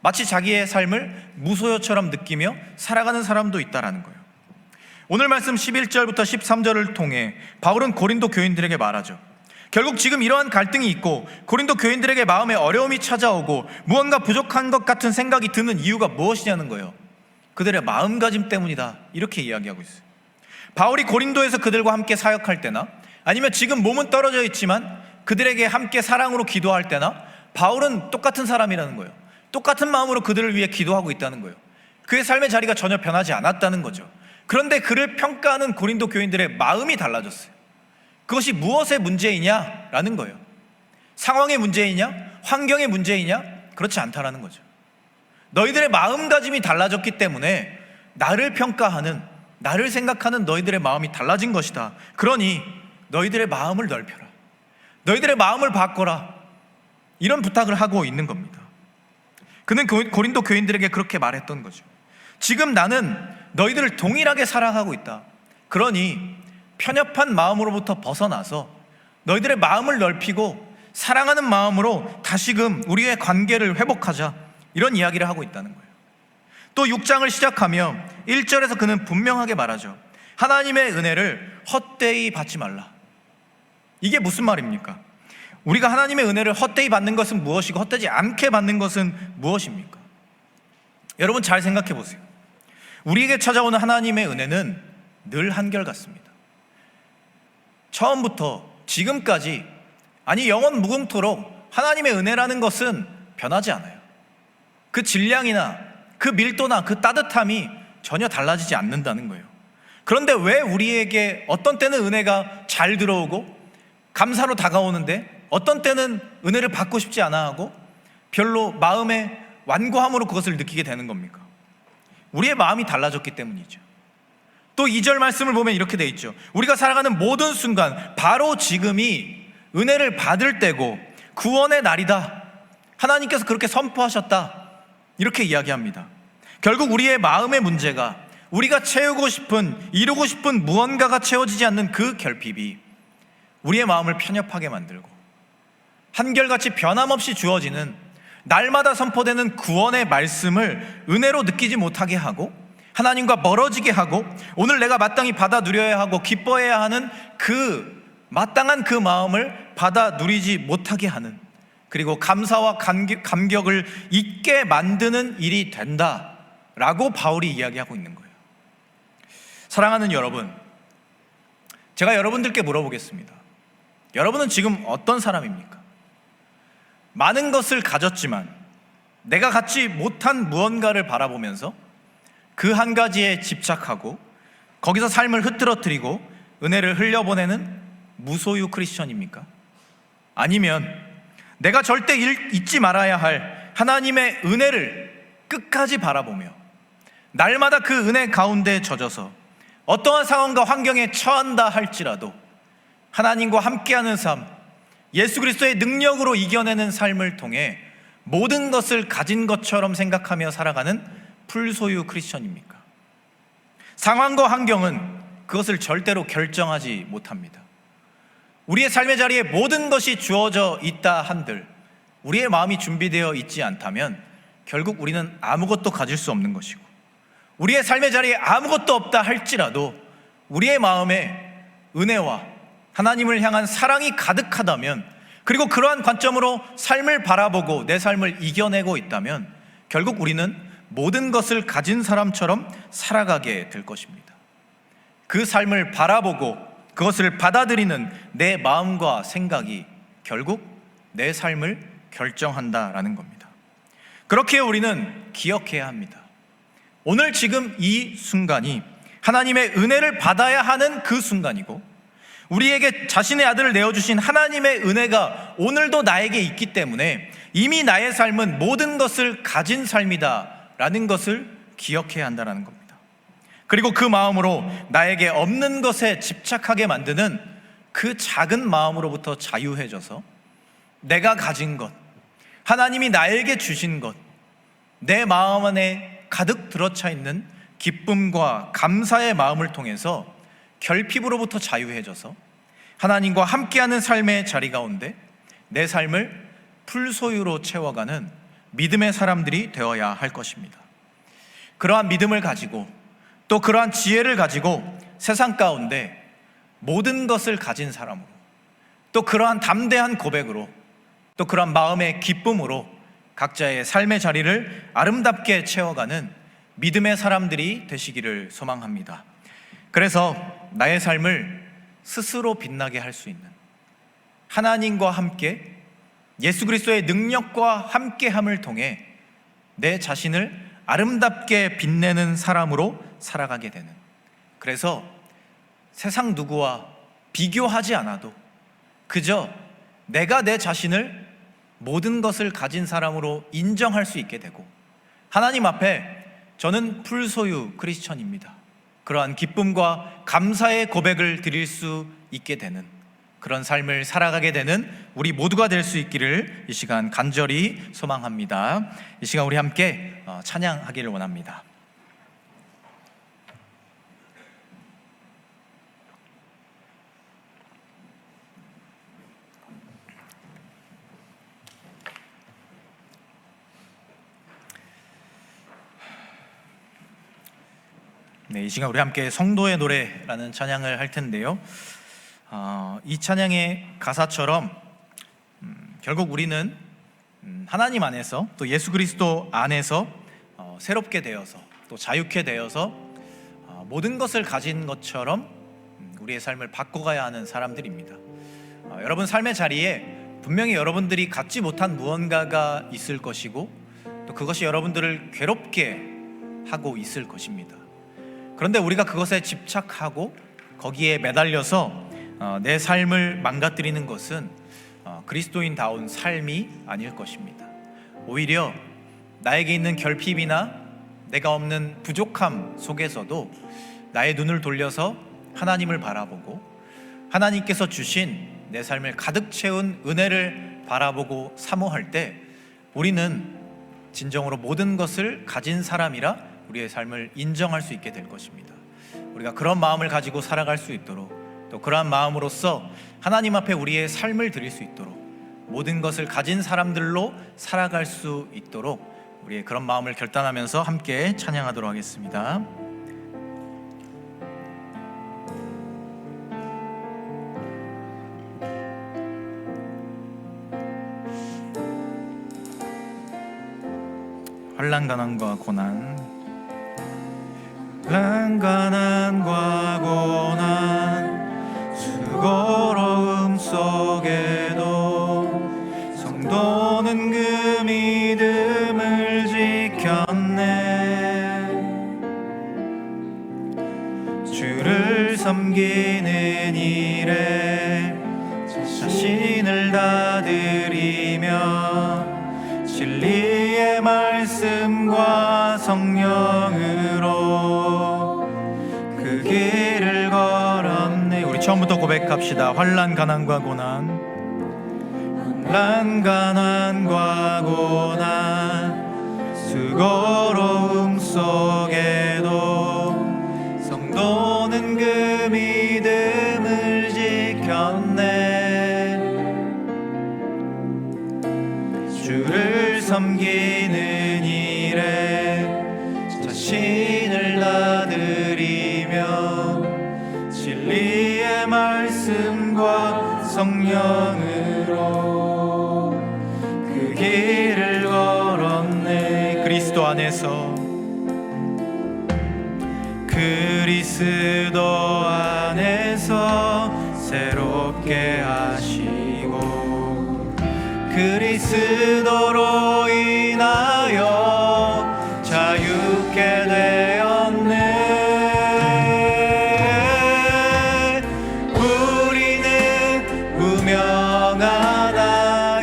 마치 자기의 삶을 무소유처럼 느끼며 살아가는 사람도 있다라는 거예요. 오늘 말씀 11절부터 13절을 통해 바울은 고린도 교인들에게 말하죠. 결국 지금 이러한 갈등이 있고 고린도 교인들에게 마음에 어려움이 찾아오고 무언가 부족한 것 같은 생각이 드는 이유가 무엇이냐는 거예요. 그들의 마음가짐 때문이다, 이렇게 이야기하고 있어요. 바울이 고린도에서 그들과 함께 사역할 때나 아니면 지금 몸은 떨어져 있지만 그들에게 함께 사랑으로 기도할 때나 바울은 똑같은 사람이라는 거예요. 똑같은 마음으로 그들을 위해 기도하고 있다는 거예요. 그의 삶의 자리가 전혀 변하지 않았다는 거죠. 그런데 그를 평가하는 고린도 교인들의 마음이 달라졌어요. 그것이 무엇의 문제이냐라는 거예요. 상황의 문제이냐? 환경의 문제이냐? 그렇지 않다라는 거죠. 너희들의 마음가짐이 달라졌기 때문에 나를 평가하는, 나를 생각하는 너희들의 마음이 달라진 것이다. 그러니 너희들의 마음을 넓혀라, 너희들의 마음을 바꿔라, 이런 부탁을 하고 있는 겁니다. 그는 고린도 교인들에게 그렇게 말했던 거죠. 지금 나는 너희들을 동일하게 사랑하고 있다. 그러니 편협한 마음으로부터 벗어나서 너희들의 마음을 넓히고 사랑하는 마음으로 다시금 우리의 관계를 회복하자, 이런 이야기를 하고 있다는 거예요. 또 6장을 시작하며 1절에서 그는 분명하게 말하죠. 하나님의 은혜를 헛되이 받지 말라. 이게 무슨 말입니까? 우리가 하나님의 은혜를 헛되이 받는 것은 무엇이고 헛되지 않게 받는 것은 무엇입니까? 여러분 잘 생각해 보세요. 우리에게 찾아오는 하나님의 은혜는 늘 한결같습니다. 처음부터 지금까지, 아니 영원 무궁토록 하나님의 은혜라는 것은 변하지 않아요. 그 질량이나 그 밀도나 그 따뜻함이 전혀 달라지지 않는다는 거예요. 그런데 왜 우리에게 어떤 때는 은혜가 잘 들어오고 감사로 다가오는데 어떤 때는 은혜를 받고 싶지 않아 하고 별로 마음의 완고함으로 그것을 느끼게 되는 겁니까? 우리의 마음이 달라졌기 때문이죠. 또 2절 말씀을 보면 이렇게 돼 있죠. 우리가 살아가는 모든 순간 바로 지금이 은혜를 받을 때고 구원의 날이다. 하나님께서 그렇게 선포하셨다, 이렇게 이야기합니다. 결국 우리의 마음의 문제가 우리가 채우고 싶은, 이루고 싶은 무언가가 채워지지 않는 그 결핍이 우리의 마음을 편협하게 만들고 한결같이 변함없이 주어지는 날마다 선포되는 구원의 말씀을 은혜로 느끼지 못하게 하고 하나님과 멀어지게 하고 오늘 내가 마땅히 받아 누려야 하고 기뻐해야 하는 그 마땅한 그 마음을 받아 누리지 못하게 하는, 그리고 감사와 감격을 잊게 만드는 일이 된다라고 바울이 이야기하고 있는 거예요. 사랑하는 여러분, 제가 여러분들께 물어보겠습니다. 여러분은 지금 어떤 사람입니까? 많은 것을 가졌지만 내가 갖지 못한 무언가를 바라보면서 그 한 가지에 집착하고 거기서 삶을 흐트러뜨리고 은혜를 흘려보내는 무소유 크리스천입니까? 아니면 내가 절대 잊지 말아야 할 하나님의 은혜를 끝까지 바라보며 날마다 그 은혜 가운데 젖어서 어떠한 상황과 환경에 처한다 할지라도 하나님과 함께하는 삶, 예수 그리스도의 능력으로 이겨내는 삶을 통해 모든 것을 가진 것처럼 생각하며 살아가는 풀소유 크리스천입니까? 상황과 환경은 그것을 절대로 결정하지 못합니다. 우리의 삶의 자리에 모든 것이 주어져 있다 한들 우리의 마음이 준비되어 있지 않다면 결국 우리는 아무것도 가질 수 없는 것이고, 우리의 삶의 자리에 아무것도 없다 할지라도 우리의 마음에 은혜와 하나님을 향한 사랑이 가득하다면, 그리고 그러한 관점으로 삶을 바라보고 내 삶을 이겨내고 있다면 결국 우리는 모든 것을 가진 사람처럼 살아가게 될 것입니다. 그 삶을 바라보고 그것을 받아들이는 내 마음과 생각이 결국 내 삶을 결정한다라는 겁니다. 그렇게 우리는 기억해야 합니다. 오늘 지금 이 순간이 하나님의 은혜를 받아야 하는 그 순간이고, 우리에게 자신의 아들을 내어주신 하나님의 은혜가 오늘도 나에게 있기 때문에 이미 나의 삶은 모든 것을 가진 삶이다라는 것을 기억해야 한다는 겁니다. 그리고 그 마음으로 나에게 없는 것에 집착하게 만드는 그 작은 마음으로부터 자유해져서 내가 가진 것, 하나님이 나에게 주신 것, 내 마음 안에 가득 들어차 있는 기쁨과 감사의 마음을 통해서 결핍으로부터 자유해져서 하나님과 함께하는 삶의 자리 가운데 내 삶을 풀소유로 채워가는 믿음의 사람들이 되어야 할 것입니다. 그러한 믿음을 가지고 또 그러한 지혜를 가지고 세상 가운데 모든 것을 가진 사람으로, 또 그러한 담대한 고백으로, 또 그러한 마음의 기쁨으로 각자의 삶의 자리를 아름답게 채워가는 믿음의 사람들이 되시기를 소망합니다. 그래서 나의 삶을 스스로 빛나게 할 수 있는, 하나님과 함께 예수 그리스도의 능력과 함께함을 통해 내 자신을 아름답게 빛내는 사람으로 살아가게 되는, 그래서 세상 누구와 비교하지 않아도 그저 내가 내 자신을 모든 것을 가진 사람으로 인정할 수 있게 되고, 하나님 앞에 저는 풀소유 크리스천입니다, 그러한 기쁨과 감사의 고백을 드릴 수 있게 되는 그런 삶을 살아가게 되는 우리 모두가 될 수 있기를 이 시간 간절히 소망합니다. 이 시간 우리 함께 찬양하기를 원합니다. 네, 이 시간 우리 함께 성도의 노래라는 찬양을 할 텐데요. 이 찬양의 가사처럼 결국 우리는 하나님 안에서 또 예수 그리스도 안에서 새롭게 되어서 또 자유케 되어서 모든 것을 가진 것처럼 우리의 삶을 바꿔가야 하는 사람들입니다. 여러분 삶의 자리에 분명히 여러분들이 갖지 못한 무언가가 있을 것이고, 또 그것이 여러분들을 괴롭게 하고 있을 것입니다. 그런데 우리가 그것에 집착하고 거기에 매달려서 내 삶을 망가뜨리는 것은 그리스도인다운 삶이 아닐 것입니다. 오히려 나에게 있는 결핍이나 내가 없는 부족함 속에서도 나의 눈을 돌려서 하나님을 바라보고 하나님께서 주신 내 삶을 가득 채운 은혜를 바라보고 사모할 때 우리는 진정으로 모든 것을 가진 사람이라 우리의 삶을 인정할 수 있게 될 것입니다. 우리가 그런 마음을 가지고 살아갈 수 있도록, 또 그러한 마음으로써 하나님 앞에 우리의 삶을 드릴 수 있도록, 모든 것을 가진 사람들로 살아갈 수 있도록 우리의 그런 마음을 결단하면서 함께 찬양하도록 하겠습니다. 환난 가난과 고난, 환난 가난과 고난, 수고로움 속에도 성도는 그 믿음을 지켰네. 주를 섬기는 일에 자신을 다 드리며 진리의 말씀과 성령으로 그 길을 걸었네. 우리 처음부터 고백합시다. 환난 가난과 고난, 환난 가난과 고난, 수고로움 속에도 성도는 그 자신을 나드리며 진리의 말씀과 성령으로 그 길을 걸었네. 그리스도 안에서 새롭게 하시고 그리스도로 인하여 자유케 되었네. 우리는 무명하나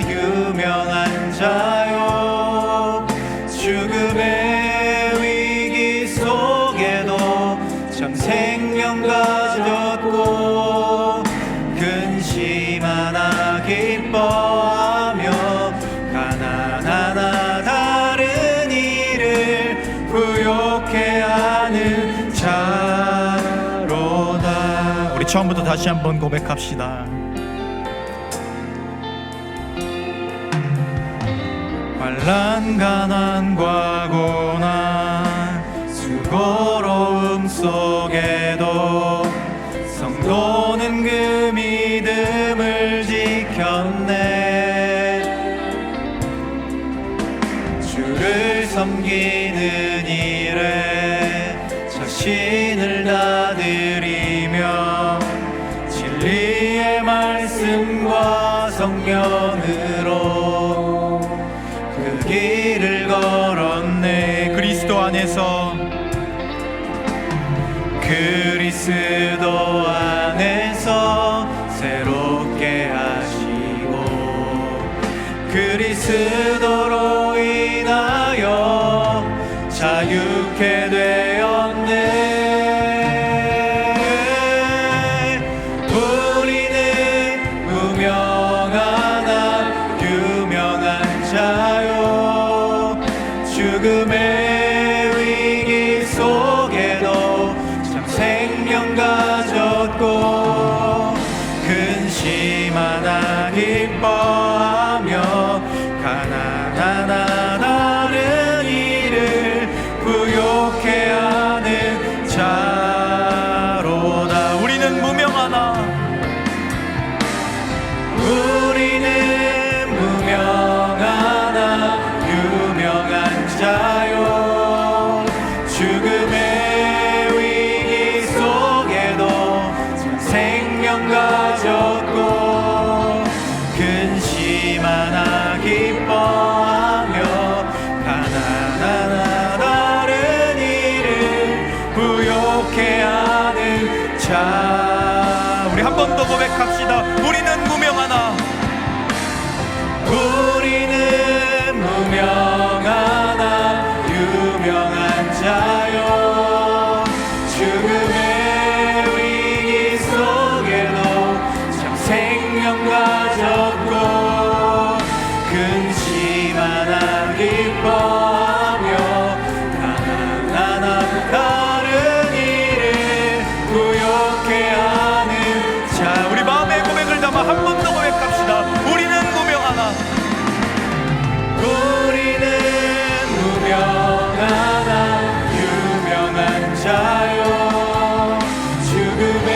유명한 자요, 죽음의 위기 속에도 참 생명 가졌고 근심하나 기뻐하며 가난하나 다른 이를 부욕해 하는 자로다. 우리 처음부터 다시 한번 고백합시다. 환난 가난과 고난 수고로움 속에도 성도는 그 믿음을 지켰네. 주를 섬기는 일에 자신을 나드리며 진리의 말씀과 성령으로 그 길을 걸었네. 그리스도 안에서 새롭게 하시고 그리스도로 인하여 자유케 되었네. 우리는 무명하나 유명한 자요, 죽음의 위기 속에도 참 생명 가졌고 근심하나 기뻐하며 가난하나 다른 이를 부욕해 하는 자로다. 우리는 무명하나 유명한 자요, 죽음의 위기 속에도 생명 가졌고 근심하나 기뻐하며 가난하나 다른 이를 부욕해 하는 자. 우리 한 번 더 고백합시다. 우리는 무명하나 유명한 자요, 죽음의 위기 속에도 참 생명 가졌고 근심하나 기뻐하며 가난하나 다른 일을 부욕해 하는 자. 우리 마음의 고백을 담아 한 번 더 고백합시다. 우리는 무명하나 유명한 자요, 죽음의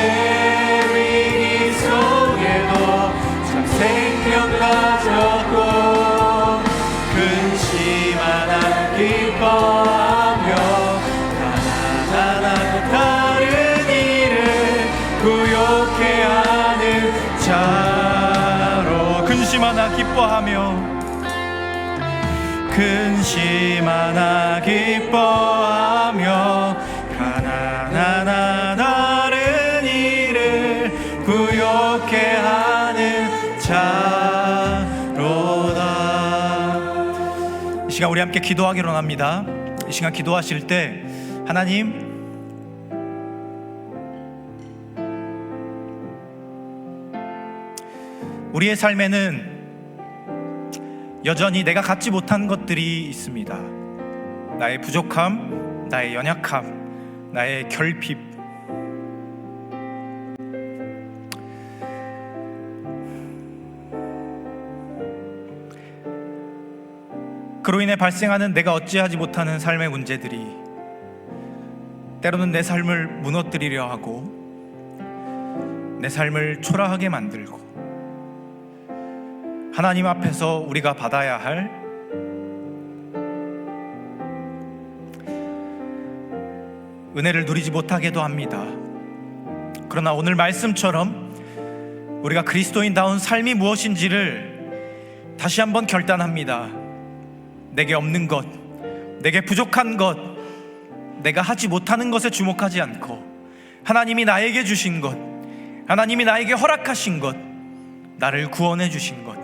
위기 속에도 참 생명 가졌고 근심하나 기뻐하며 가난하나 다른 일을 부욕해 하는 자로. 근심하나 기뻐하며 가난하나 다른 일을 부욕해 하는 자로다. 이 시간 우리 함께 기도하기로 합니다. 이 시간 기도하실 때 하나님, 우리의 삶에는 여전히 내가 갖지 못한 것들이 있습니다. 나의 부족함, 나의 연약함, 나의 결핍. 그로 인해 발생하는 내가 어찌하지 못하는 삶의 문제들이 때로는 내 삶을 무너뜨리려 하고 내 삶을 초라하게 만들고 하나님 앞에서 우리가 받아야 할 은혜를 누리지 못하게도 합니다. 그러나 오늘 말씀처럼 우리가 그리스도인다운 삶이 무엇인지를 다시 한번 결단합니다. 내게 없는 것, 내게 부족한 것, 내가 하지 못하는 것에 주목하지 않고 하나님이 나에게 주신 것, 하나님이 나에게 허락하신 것, 나를 구원해 주신 것,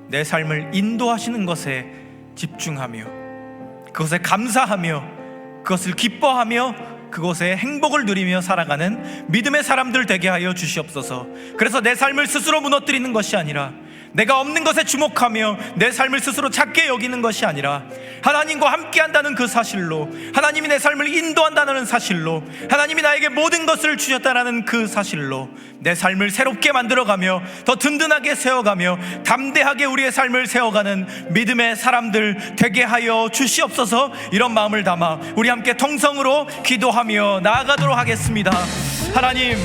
내 삶을 인도하시는 것에 집중하며 그것에 감사하며 그것을 기뻐하며 그곳에 행복을 누리며 살아가는 믿음의 사람들 되게 하여 주시옵소서. 그래서 내 삶을 스스로 무너뜨리는 것이 아니라, 내가 없는 것에 주목하며 내 삶을 스스로 작게 여기는 것이 아니라, 하나님과 함께한다는 그 사실로, 하나님이 내 삶을 인도한다는 사실로, 하나님이 나에게 모든 것을 주셨다는 그 사실로 내 삶을 새롭게 만들어가며 더 든든하게 세워가며 담대하게 우리의 삶을 세워가는 믿음의 사람들 되게 하여 주시옵소서. 이런 마음을 담아 우리 함께 통성으로 기도하며 나아가도록 하겠습니다. 하나님,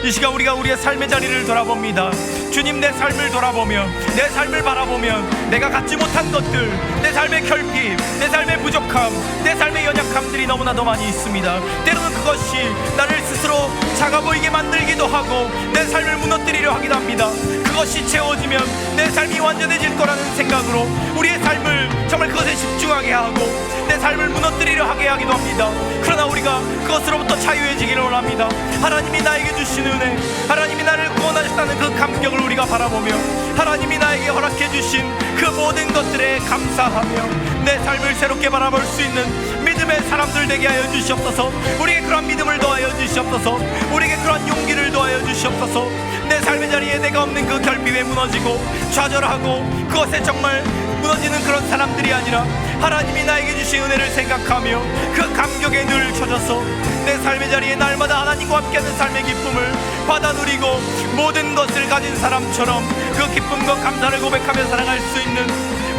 이 시간 우리가 우리의 삶의 자리를 돌아봅니다. 주님, 내 삶을 돌아보며 내 삶을 바라보면 내가 갖지 못한 것들, 내 삶의 결핍, 내 삶의 부족함, 내 삶의 연약함들이 너무나도 많이 있습니다. 때로는 그것이 나를 스스로 작아 보이게 만들기도 하고 내 삶을 무너뜨리려 하기도 합니다. 그것이 채워지면 내 삶이 완전해질 거라는 생각으로 우리의 삶을 정말 그것에 집중하게 하고 내 삶을 무너뜨리려 하게 하기도 합니다. 그러나 우리가 그것으로부터 자유해지기를 원합니다. 하나님이 나에게 주신 은혜, 하나님이 나를 구원하셨다는 그 감격을 우리가 바라보며 하나님이 나에게 허락해 주신 그 모든 것들에 감사하며 내 삶을 새롭게 바라볼 수 있는 믿음의 사람들 되게 하여 주시옵소서. 우리에게 그런 믿음을 더하여 주시옵소서. 우리에게 그런 용기를 더하여 주시옵소서. 내 삶의 자리에 내가 없는 그 결핍에 무너지고 좌절하고 그것에 정말 무너지는 그런 사람들이 아니라 하나님이 나에게 주신 은혜를 생각하며 그 감격에 늘 쳐져서 내 삶의 자리에 날마다 하나님과 함께하는 삶의 기쁨을 받아 누리고 모든 것을 가진 사람처럼 그 기쁨과 감사를 고백하며 살아갈 수 있는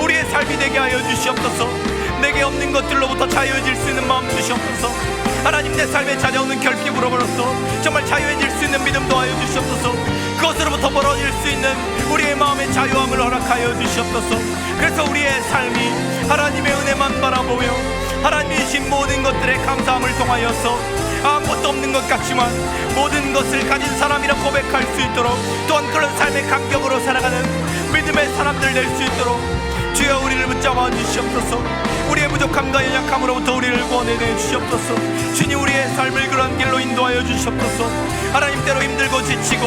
우리의 삶이 되게 하여 주시옵소서. 내게 없는 것들로부터 자유해질 수 있는 마음 주시옵소서. 하나님, 내 삶에 찾아오는 결핍으로부터 정말 자유해질 수 있는 믿음 도하여 주시옵소서. 그것으로부터 멀어질 수 있는 우리의 마음의 자유함을 허락하여 주시옵소서. 그래서 우리의 삶이 하나님의 은혜만 바라보며 하나님이 주신 모든 것들에 감사함을 통하여서 아무것도 없는 것 같지만 모든 것을 가진 사람이라 고백할 수 있도록, 또한 그런 삶의 감격으로 살아가는 믿음의 사람들 될 수 있도록 주여 우리를 붙잡아 주시옵소서. 우리의 부족함과 연약함으로부터 우리를 구원해 주시옵소서. 주님, 우리의 삶을 그런 길로 인도하여 주시옵소서. 하나님, 때로 힘들고 지치고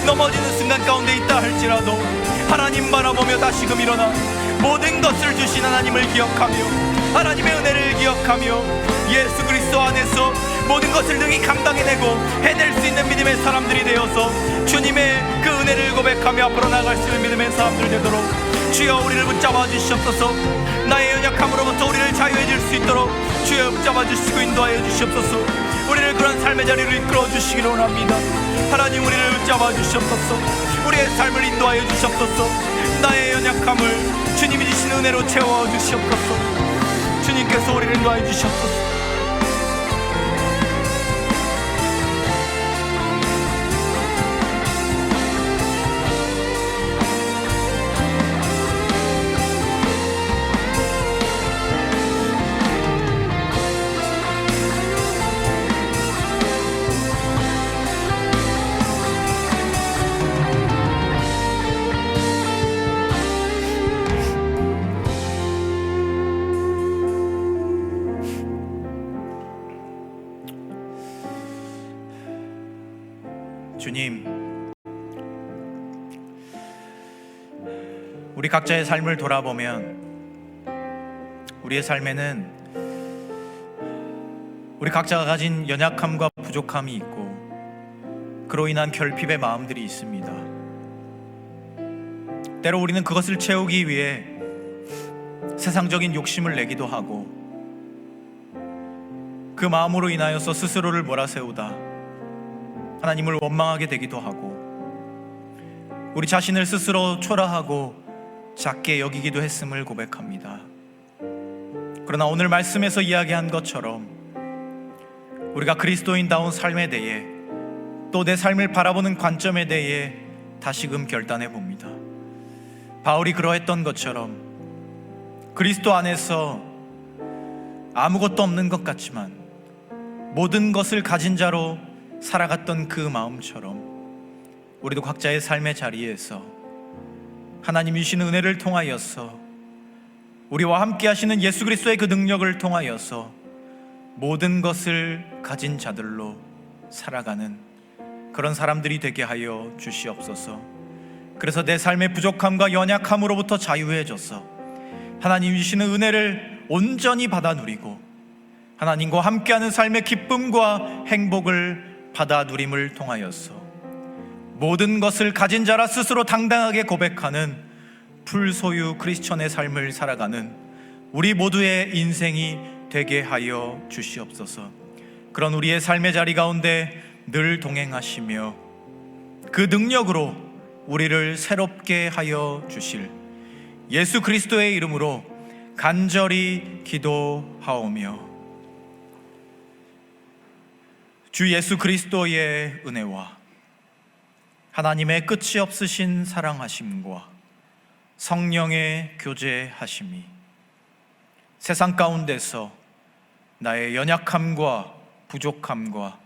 넘어지는 순간 가운데 있다 할지라도 하나님 바라보며 다시금 일어나 모든 것을 주신 하나님을 기억하며 하나님의 은혜를 기억하며 예수 그리스도 안에서 모든 것을 능히 감당해내고 해낼 수 있는 믿음의 사람들이 되어서 주님의 그 은혜를 고백하며 앞으로 나갈 수 있는 믿음의 사람들 되도록 주여 우리를 붙잡아 주시옵소서. 나의 연약함으로부터 우리를 자유해질 수 있도록 주여 붙잡아 주시고 인도하여 주시옵소서. 우리를 그런 삶의 자리로 이끌어 주시기를 원합니다. 하나님, 우리를 붙잡아 주시옵소서. 우리의 삶을 인도하여 주시옵소서. 나의 연약함을 주님이 주신 은혜로 채워 주시옵소서. 주님께서 우리를 인도하여 주시옵소서. 주님, 우리 각자의 삶을 돌아보면 우리의 삶에는 우리 각자가 가진 연약함과 부족함이 있고 그로 인한 결핍의 마음들이 있습니다. 때로 우리는 그것을 채우기 위해 세상적인 욕심을 내기도 하고 그 마음으로 인하여서 스스로를 몰아세우다 하나님을 원망하게 되기도 하고 우리 자신을 스스로 초라하고 작게 여기기도 했음을 고백합니다. 그러나 오늘 말씀에서 이야기한 것처럼 우리가 그리스도인다운 삶에 대해 또 내 삶을 바라보는 관점에 대해 다시금 결단해 봅니다. 바울이 그러했던 것처럼 그리스도 안에서 아무것도 없는 것 같지만 모든 것을 가진 자로 살아갔던 그 마음처럼 우리도 각자의 삶의 자리에서 하나님이 주시는 은혜를 통하여서 우리와 함께 하시는 예수 그리스도의 그 능력을 통하여서 모든 것을 가진 자들로 살아가는 그런 사람들이 되게 하여 주시옵소서. 그래서 내 삶의 부족함과 연약함으로부터 자유해져서 하나님이 주시는 은혜를 온전히 받아 누리고 하나님과 함께하는 삶의 기쁨과 행복을 받아 누림을 통하여서 모든 것을 가진 자라 스스로 당당하게 고백하는 불소유 크리스천의 삶을 살아가는 우리 모두의 인생이 되게 하여 주시옵소서. 그런 우리의 삶의 자리 가운데 늘 동행하시며 그 능력으로 우리를 새롭게 하여 주실 예수 그리스도의 이름으로 간절히 기도하오며 주 예수 그리스도의 은혜와 하나님의 끝이 없으신 사랑하심과 성령의 교제하심이 세상 가운데서 나의 연약함과 부족함과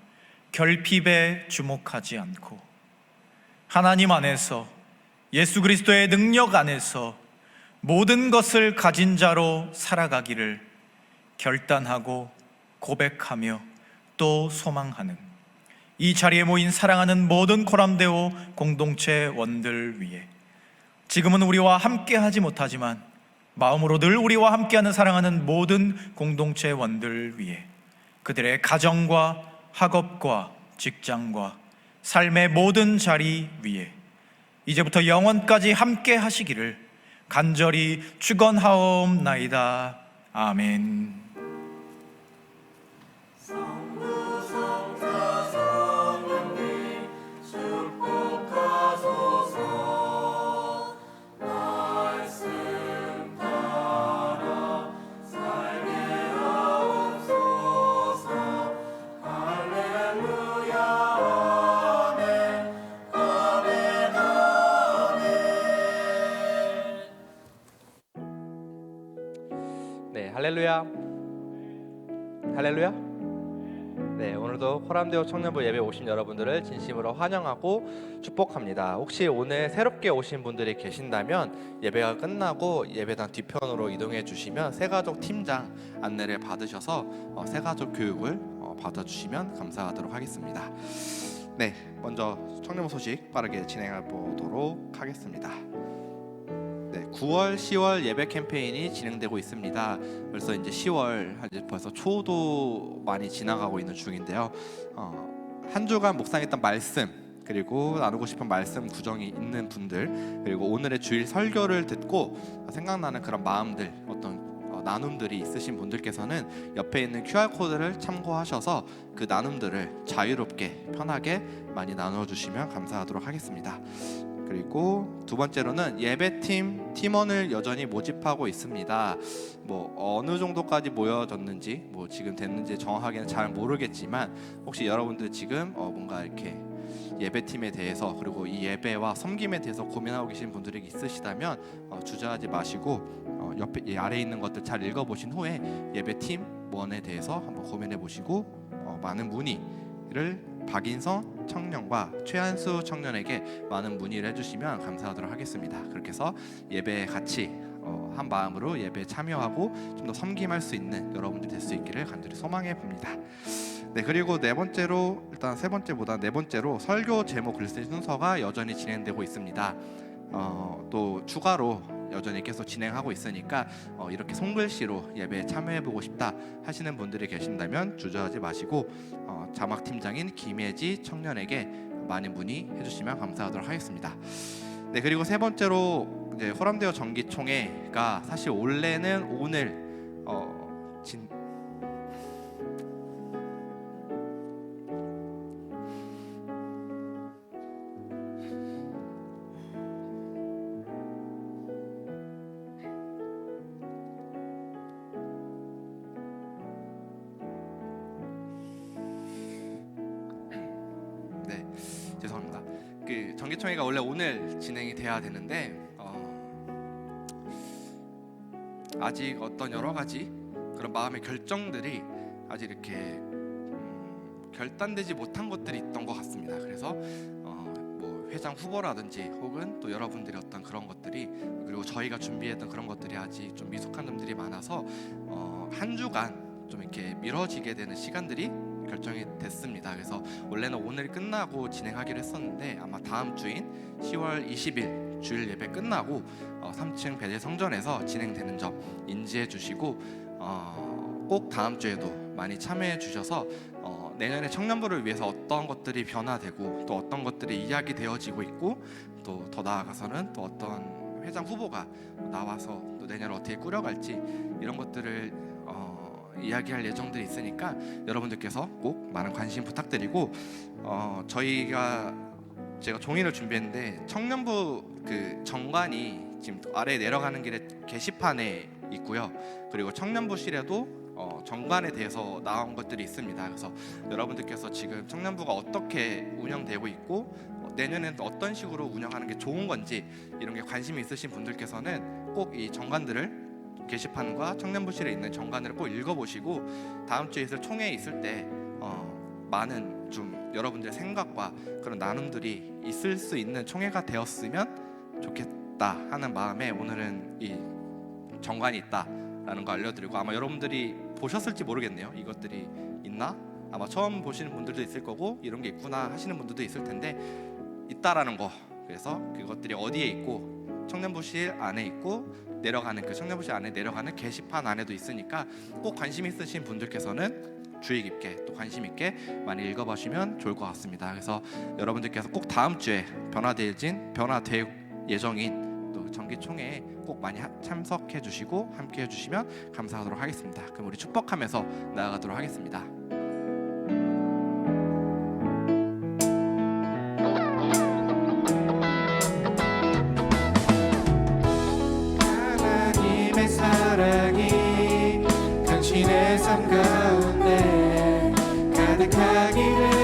결핍에 주목하지 않고 하나님 안에서 예수 그리스도의 능력 안에서 모든 것을 가진 자로 살아가기를 결단하고 고백하며 또 소망하는 이 자리에 모인 사랑하는 모든 코람데오 공동체 원들 위해 지금은 우리와 함께 하지 못하지만 마음으로 늘 우리와 함께하는 사랑하는 모든 공동체 원들 위해 그들의 가정과 학업과 직장과 삶의 모든 자리 위에 이제부터 영원까지 함께 하시기를 간절히 축원하옵나이다. 아멘. 네, 할렐루야. 할렐루야. 네, 오늘도 코람데오 청년부 예배 오신 여러분들을 진심으로 환영하고 축복합니다. 혹시 오늘 새롭게 오신 분들이 계신다면 예배가 끝나고 예배당 뒤편으로 이동해 주시면 새가족 팀장 안내를 받으셔서 새가족 교육을 받아주시면 감사하도록 하겠습니다. 네, 먼저 청년부 소식 빠르게 진행해 보도록 하겠습니다. 네, 9월, 10월 예배 캠페인이 진행되고 있습니다. 벌써 이제 10월 벌써 초도 많이 지나가고 있는 중인데요. 한 주간 묵상했던 말씀 그리고 나누고 싶은 말씀 구정이 있는 분들 그리고 오늘의 주일 설교를 듣고 생각나는 그런 마음들 어떤 나눔들이 있으신 분들께서는 옆에 있는 QR코드를 참고하셔서 그 나눔들을 자유롭게 편하게 많이 나눠주시면 감사하도록 하겠습니다. 그리고 두 번째로는 예배팀 팀원을 여전히 모집하고 있습니다. 어느 정도까지 모여졌는지 지금 됐는지 정확하게는 잘 모르겠지만 혹시 여러분들 지금 뭔가 이렇게 예배팀에 대해서 그리고 이 예배와 섬김에 대해서 고민하고 계신 분들이 있으시다면 주저하지 마시고 옆에 아래에 있는 것들 잘 읽어보신 후에 예배팀원에 대해서 한번 고민해 보시고 많은 문의를 박인성 청년과 최한수 청년에게 많은 문의를 해주시면 감사하도록 하겠습니다. 그렇게 해서 예배에 같이 한 마음으로 예배에 참여하고 좀 더 섬김할 수 있는 여러분들이 될 수 있기를 간절히 소망해 봅니다. 네, 그리고 네 번째로 일단 세 번째보다 네 번째로 설교 제목 글쓰기 순서가 여전히 진행되고 있습니다. 또 추가로 여전히 계속 진행하고 있으니까 이렇게 손글씨로 예배에 참여해보고 싶다 하시는 분들이 계신다면 주저하지 마시고 자막팀장인 김혜지 청년에게 많은 문의해 주시면 감사하도록 하겠습니다. 네, 그리고 세 번째로 이제 호람데오 정기총회가 사실 원래는 오늘 그 정기총회가 원래 오늘 진행이 돼야 되는데 아직 어떤 여러 가지 그런 마음의 결정들이 아직 이렇게 결단되지 못한 것들이 있던 것 같습니다. 그래서 뭐 회장 후보라든지 혹은 또 여러분들의 어떤 그런 것들이 그리고 저희가 준비했던 그런 것들이 아직 좀 미숙한 점들이 많아서 한 주간 좀 이렇게 미뤄지게 되는 시간들이 결정이 됐습니다. 그래서 원래는 오늘 끝나고 진행하기로 했었는데 아마 다음 주인 10월 20일 주일 예배 끝나고 3층 베델 성전에서 진행되는 점 인지해 주시고 꼭 다음 주에도 많이 참여해 주셔서 내년에 청년부를 위해서 어떤 것들이 변화되고 또 어떤 것들이 이야기되어지고 있고 또 더 나아가서는 또 어떤 회장 후보가 나와서 또 내년을 어떻게 꾸려갈지 이런 것들을 이야기할 예정들이 있으니까 여러분들께서 꼭 많은 관심 부탁드리고 제가 종이를 준비했는데 청년부 그 정관이 지금 아래에 내려가는 길에 게시판에 있고요. 그리고 청년부실에도 정관에 대해서 나온 것들이 있습니다. 그래서 여러분들께서 지금 청년부가 어떻게 운영되고 있고 내년에는 어떤 식으로 운영하는 게 좋은 건지 이런 게 관심이 있으신 분들께서는 꼭 이 정관들을 게시판과 청년부실에 있는 정관을 꼭 읽어보시고 다음 주에 있을 총회에 있을 때 많은 좀 여러분들의 생각과 그런 나눔들이 있을 수 있는 총회가 되었으면 좋겠다 하는 마음에 오늘은 이 정관이 있다라는 거 알려드리고 아마 여러분들이 보셨을지 모르겠네요. 이것들이 있나? 아마 처음 보시는 분들도 있을 거고 이런 게 있구나 하시는 분들도 있을 텐데 있다라는 거. 그래서 그것들이 어디에 있고 청년부실 안에 있고 내려가는 그 청년부실 안에 내려가는 게시판 안에도 있으니까 꼭 관심 있으신 분들께서는 주의 깊게 또 관심 있게 많이 읽어보시면 좋을 것 같습니다. 그래서 여러분들께서 꼭 다음 주에 변화될 예정인 또 정기총회에 꼭 많이 참석해 주시고 함께 해주시면 감사하도록 하겠습니다. 그럼 우리 축복하면서 나아가도록 하겠습니다. 하나님의 사랑이 당신의 삶 가운데 가득하기를